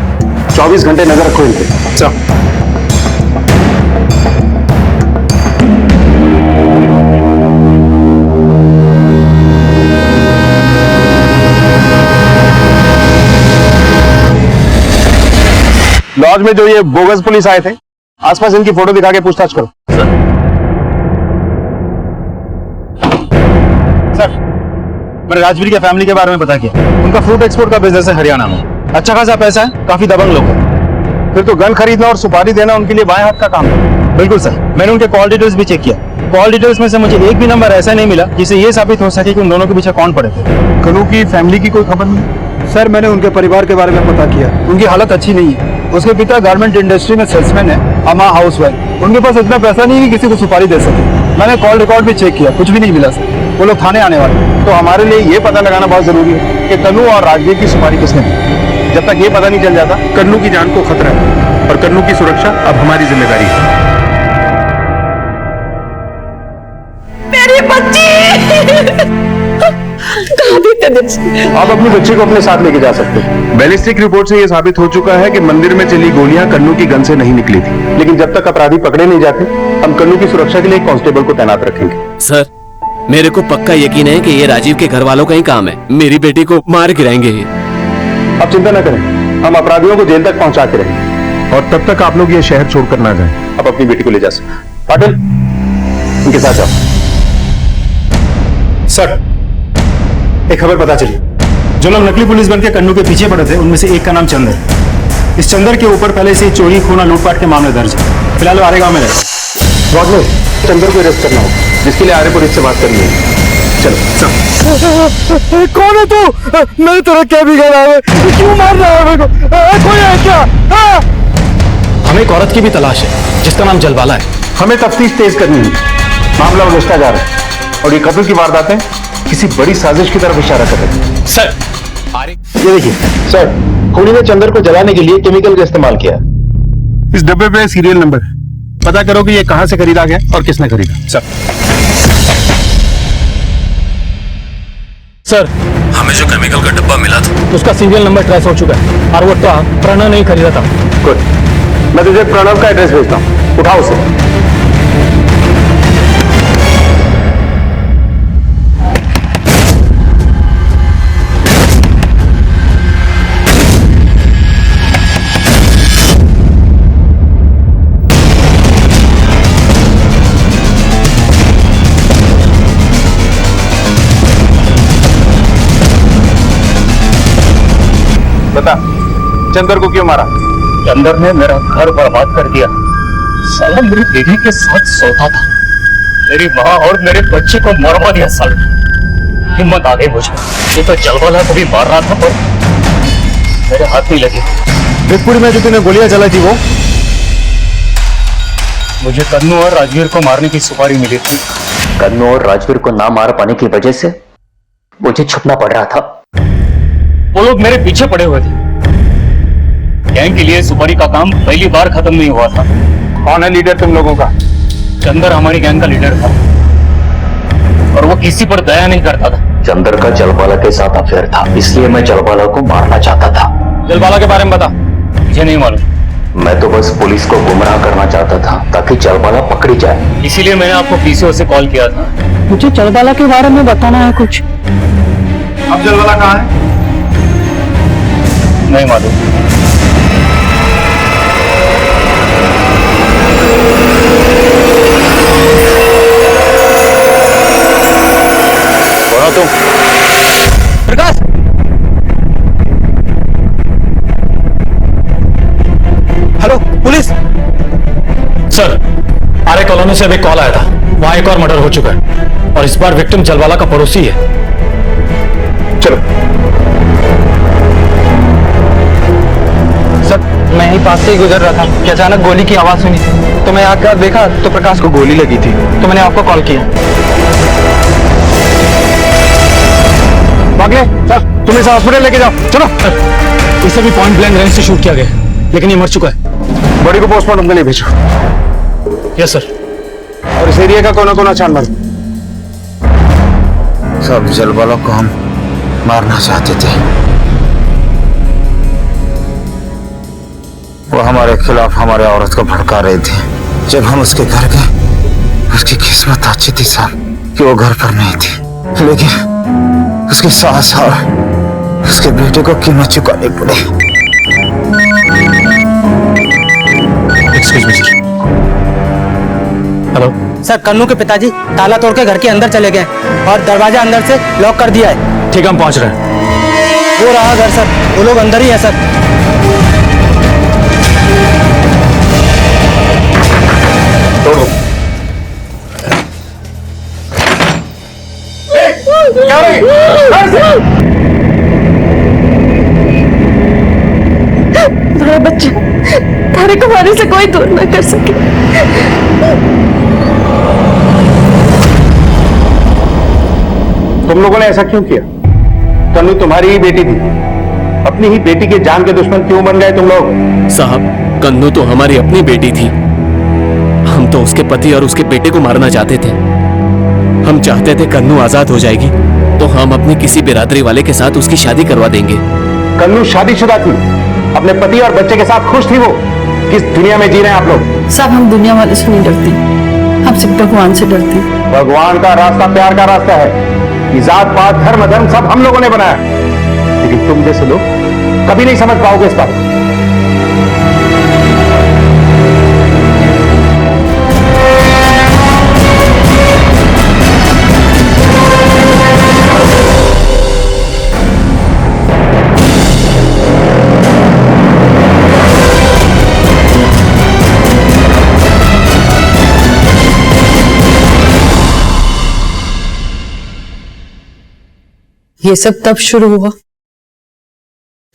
24 घंटे नजर रखो इनके। चल। लॉज में जो ये बोगस पुलिस आए थे, आसपास इनकी फोटो दिखा के पूछताछ करो। सर, मैंने राजवीर के फैमिली के बारे में पता किया। उनका फ्रूट एक्सपोर्ट का बिजनेस है हरियाणा में। अच्छा खासा पैसा है, काफी दबंग लोग हैं। फिर तो गन खरीदना और सुपारी देना उनके लिए बाएं हाथ का काम है। बिल्कुल सर, मैंने उनके कॉल डिटेल्स भी चेक किया। कॉल डिटेल्स में से मुझे एक भी नंबर ऐसा नहीं मिला जिससे ये साबित हो सके कि उन दोनों के पीछे कौन पड़े थे। कन्नू की फैमिली की कोई खबर नहीं? सर, मैंने उनके परिवार के बारे में पता किया। उनकी हालत अच्छी नहीं है। उसके पिता गारमेंट इंडस्ट्री में सेल्समैन है, अम्मा हाउसवाइफ। उनके पास इतना पैसा नहीं है कि किसी को सुपारी दे सके। मैंने कॉल रिकॉर्ड भी चेक किया, कुछ भी नहीं मिला सर। वो लोग थाने आने वाले हैं। तो हमारे लिए ये पता लगाना बहुत जरूरी है कि कन्नू और राजवीर की सुपारी किसने दी। जब तक ये पता नहीं चल जाता, कन्नू की जान को खतरा है और कन्नू की सुरक्षा अब हमारी जिम्मेदारी है। मेरी बच्ची आप अपनी बच्ची को अपने साथ लेके जा सकते हैं। बैलिस्टिक रिपोर्ट से यह साबित हो चुका है कि मंदिर में चली गोलियां कन्नू की गन से नहीं निकली थी। लेकिन जब तक अपराधी पकड़े नहीं जाते, हम कन्नू की सुरक्षा के लिए एक कांस्टेबल को तैनात रखेंगे। सर, मेरे को पक्का यकीन है कि ये राजीव के घर वालों का ही काम है। मेरी बेटी को मार गिराएंगे ये। आप चिंता न करें, हम अपराधियों को जेल तक पहुंचा के रहेंगे और तब तक आप लोग ये शहर छोड़कर ना जाएं। आप अपनी बेटी को ले जा सकते। पाटिल, उनके साथ जाओ। सर, एक खबर पता चली। जो लोग नकली पुलिस बनकर कन्नू के पीछे पड़े थे, उनमें से एक का नाम चंदर है। इस चंदर के ऊपर पहले से चोरी, खूना, लूटपाट के मामले दर्ज है। फिलहाल वो आरे गांव में रहता है। चंदर को अरेस्ट करना होगा, जिसके लिए आरे पुलिस से बात करनी है। चलो सब। कौन है तू? मैंने तेरा क्या बिगाड़ा है? क्यों मार रहा है मेरे को? कोई है क्या? हमें एक औरत की भी तलाश है जिसका नाम जलवाला है। हमें तफ्तीश तेज करनी है। मामला उलझता जा रहा है और ये कत्ल की वारदातें किसी बड़ी साजिश की तरफ इशारा कर रही है। सर, ये देखिए सर, खूनी ने चंदर को जलाने के लिए केमिकल का इस्तेमाल किया। इस डब्बे पे सीरियल नंबर है। पता करो कि ये कहां से खरीदा गया और किसने खरीदा। सर, हमें जो केमिकल का डब्बा मिला था उसका सीरियल नंबर ट्रेस हो चुका है और वो प्रणव नहीं खरीदा था। गुड, मैं तुझे प्रणव का एड्रेस भेजता हूँ, उठाओ उसे। बता, चंदर को क्यों मारा? चंदर ने मेरा घर बर्बाद कर दिया। साला मेरी बीवी के साथ सोता था, मेरी माँ और मेरे बच्चे को मरवा दिया। साला हिम्मत आ गई मुझे। ये तो जलवाला को भी मार रहा था पर मेरे हाथ नहीं लगे। बिगपुरी में जो तूने गोलियां चलाई थी वो? मुझे कन्नू और राजवीर को मारने की सुपारी मिली थी। कन्नू और राजवीर को ना मार पाने की वजह से मुझे छुपना पड़ रहा था। वो लोग मेरे पीछे पड़े हुए थे। गैंग के लिए सुपारी का काम पहली बार खत्म नहीं हुआ था। कौन है लीडर तुम लोगों का? चंदर हमारी गैंग का लीडर था और वो किसी पर दया नहीं करता था। चंदर का जलवाला के साथ अफेयर था, इसलिए मैं जलवाला को मारना चाहता था। जलवाला के बारे में बता। मुझे नहीं मालूम। मैं तो बस पुलिस को गुमराह करना चाहता था ताकि जलवाला पकड़ी जाए। इसीलिए मैंने आपको पीसीओ से कॉल किया था। मुझे जलवाला के बारे में बताना है कुछ। अब जलवाला कहाँ है? नहीं मालूम। तुम प्रकाश, हेलो पुलिस सर, आर्य कॉलोनी से अभी कॉल आया था। वहां एक और मर्डर हो चुका है और इस बार विक्टिम जलवाला का पड़ोसी है। चलो। सर, मैं यहीं पास से ही गुजर रहा था कि अचानक गोली की आवाज सुनी, तो मैं आकर देखा तो प्रकाश को गोली लगी थी, तो मैंने आपको कॉल किया। भाग ले सर, तुम इसे हॉस्पिटल लेके जाओ। चलो। इसे भी पॉइंट ब्लैंक रेंज से शूट किया गया, लेकिन ये मर चुका है। बॉडी को पोस्टमार्टम के लिए भेजो। Yes sir. और इस एरिया का कोना कोना छान मारो। सब जलवालों को हम मारना चाहते थे, वो हमारे खिलाफ हमारे औरत को भड़का रहे थे। जब हम उसके घर गए, उसकी किस्मत अच्छी थी साहब कि वो घर पर नहीं थी, लेकिन उसकी सास और उसके बेटे को कीमत चुकानी पड़ी। Excuse me sir. Hello sir, Kannu के पिताजी ताला तोड़ के घर के अंदर चले गए और दरवाजा अंदर से लॉक कर दिया है। ठीक है, हम पहुंच रहे हैं। वो रहा घर सर, वो लोग अंदर ही है सर। तोड़ो। मेरा बच्चा तारे को मारने से कोई दूर न कर सके। तुम लोगों ने ऐसा क्यों किया? कन्नू तुम्हारी ही बेटी थी, अपनी ही बेटी के जान के दुश्मन क्यों बन गए तुम लोग? साहब, कन्नू तो हमारी अपनी बेटी थी। हम तो उसके पति और उसके बेटे को मारना चाहते थे। हम चाहते थे कन्नू आजाद हो जाएगी तो हम अपनी किसी बिरादरी वाले के साथ उसकी शादी करवा देंगे। कन्नू शादीशुदा थी, अपने पति और बच्चे के साथ खुश थी। वो किस दुनिया में जी रहे हैं आप लोग? सब हम दुनिया वाले से नहीं डरते, हम सिर्फ भगवान से डरते हैं। भगवान का रास्ता प्यार का रास्ता है। ये जात पात धर्म धर्म सब हम लोगों ने बनाया, लेकिन तुम जैसे लोग कभी नहीं समझ पाओगे इस बात को। ये सब तब शुरू हुआ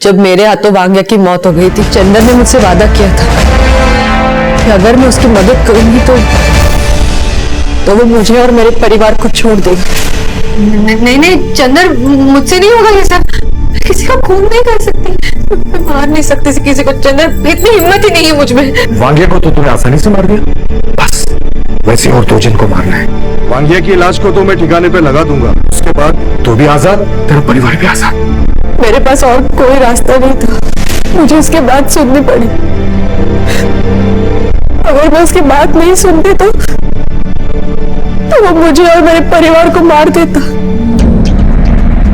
जब मेरे हाथों वांग्या की मौत हो गई थी। चंदन ने मुझसे वादा किया था कि अगर मैं उसकी मदद करूंगी तो वो मुझे और मेरे परिवार को छोड़ देगा। नहीं चंदन, मुझसे नहीं होगा ये सब। किसी का खून नहीं कर सकती, मैं मार नहीं सकती किसी को। चंदन, इतनी हिम्मत ही नहीं है मुझ में। वांग्या को तो तूने आसानी से मार दिया, बस वैसे और दो जन को मारना है। वांग्या की लाश को तो मैं ठिकाने पे लगा दूंगा, उसके बाद तू भी आजाद, तेरा परिवार भी आजाद। मेरे पास और कोई रास्ता नहीं था, मुझे उसके बात सुननी पड़ी। अगर मैं उसकी बात नहीं सुनती तो वो मुझे और मेरे परिवार को मार देता।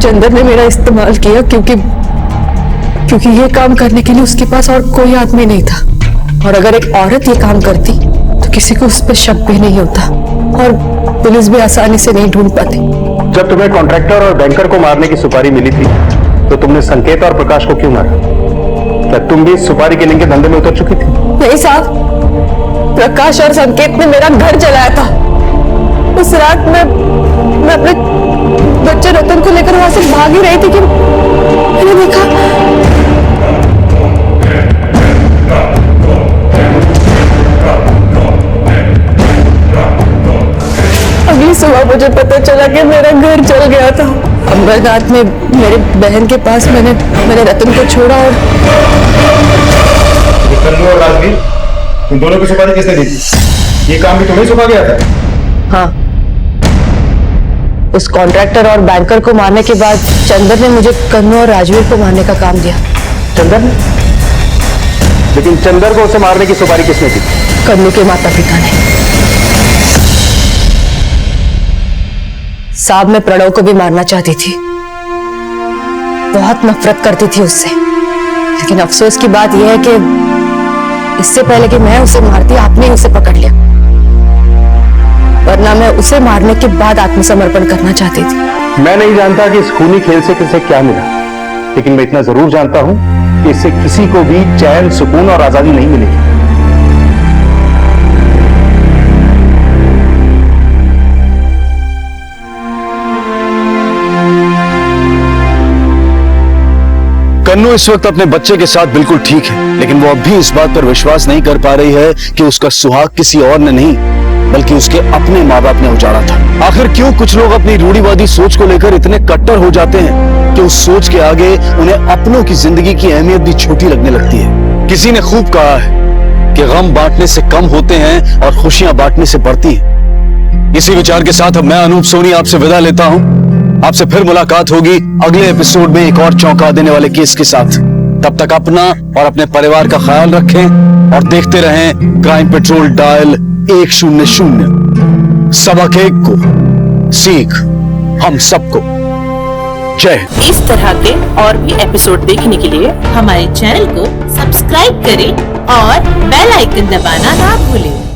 चंदन ने मेरा इस्तेमाल किया क्योंकि ये काम करने के लिए उसके पास और कोई आदमी नहीं था। और अगर एक औरत ये काम करती तो किसी को उस पर शक भी नहीं होता और पुलिस भी आसानी से नहीं ढूंढ पाती। जब तुम्हें कॉन्ट्रैक्टर और बैंकर को मारने की सुपारी मिली थी तो तुमने संकेत और प्रकाश को क्यों मारा? क्या तुम भी सुपारी किलिंग के धंधे में उतर चुकी थी? नहीं साहब, प्रकाश और संकेत ने मेरा घर जलाया था। उस रात मैं अपने बच्चे रतन को लेकर वहां से भाग ही रही थी कि मैंने देखा अगली सुबह मुझे पता चला कि मेरा घर जल गया था। अमरनाथ में मेरे बहन के पास मैंने रतन को छोड़ा और कन्नू और राजवीर, तुम दोनों की सुपारी किसने दी थी? ये काम भी तुम्हें सौंपा गया था? हाँ, उस कॉन्ट्रैक्टर और बैंकर को मारने के बाद चंदन ने मुझे कन्नू और राजवीर को मारने का काम दिया। चंदन? लेकिन चंदन को उसे मारने की सुपारी किसने दी? कन्नू के माता पिता ने। साहब, मैं प्रणव को भी मारना चाहती थी, बहुत नफरत करती थी उससे, लेकिन अफसोस की बात यह है कि इससे पहले कि मैं उसे मारती आपने उसे पकड़ लिया, वरना मैं उसे मारने के बाद आत्मसमर्पण करना चाहती थी। मैं नहीं जानता कि इस खूनी खेल से किसे क्या मिला, लेकिन मैं इतना जरूर जानता हूं कि इससे किसी को भी चैन, सुकून और आजादी नहीं मिलेगी। कन्नू इस वक्त अपने बच्चे के साथ बिल्कुल ठीक है, लेकिन वो अब भी इस बात पर विश्वास नहीं कर पा रही है कि उसका सुहाग किसी और ने नहीं बल्कि उसके अपने माँ बाप ने उजाड़ा था। आखिर क्यों कुछ लोग अपनी रूढ़िवादी सोच को लेकर इतने कट्टर हो जाते हैं कि उस सोच के आगे उन्हें अपनों की जिंदगी की अहमियत भी छोटी लगने लगती है। किसी ने खूब कहा है कि गम बांटने से कम होते हैं और खुशियां बांटने से बढ़ती हैं। इसी विचार के साथ अब मैं अनूप सोनी आपसे विदा लेता हूं। आपसे फिर मुलाकात होगी अगले एपिसोड में एक और चौंका देने वाले केस के साथ। तब तक अपना और अपने परिवार का ख्याल रखें और देखते रहें क्राइम पेट्रोल डायल 100। सबक एक को सीख हम सबको। जय। इस तरह के और भी एपिसोड देखने के लिए हमारे चैनल को सब्सक्राइब करें और बेल आइकन दबाना ना भूलें।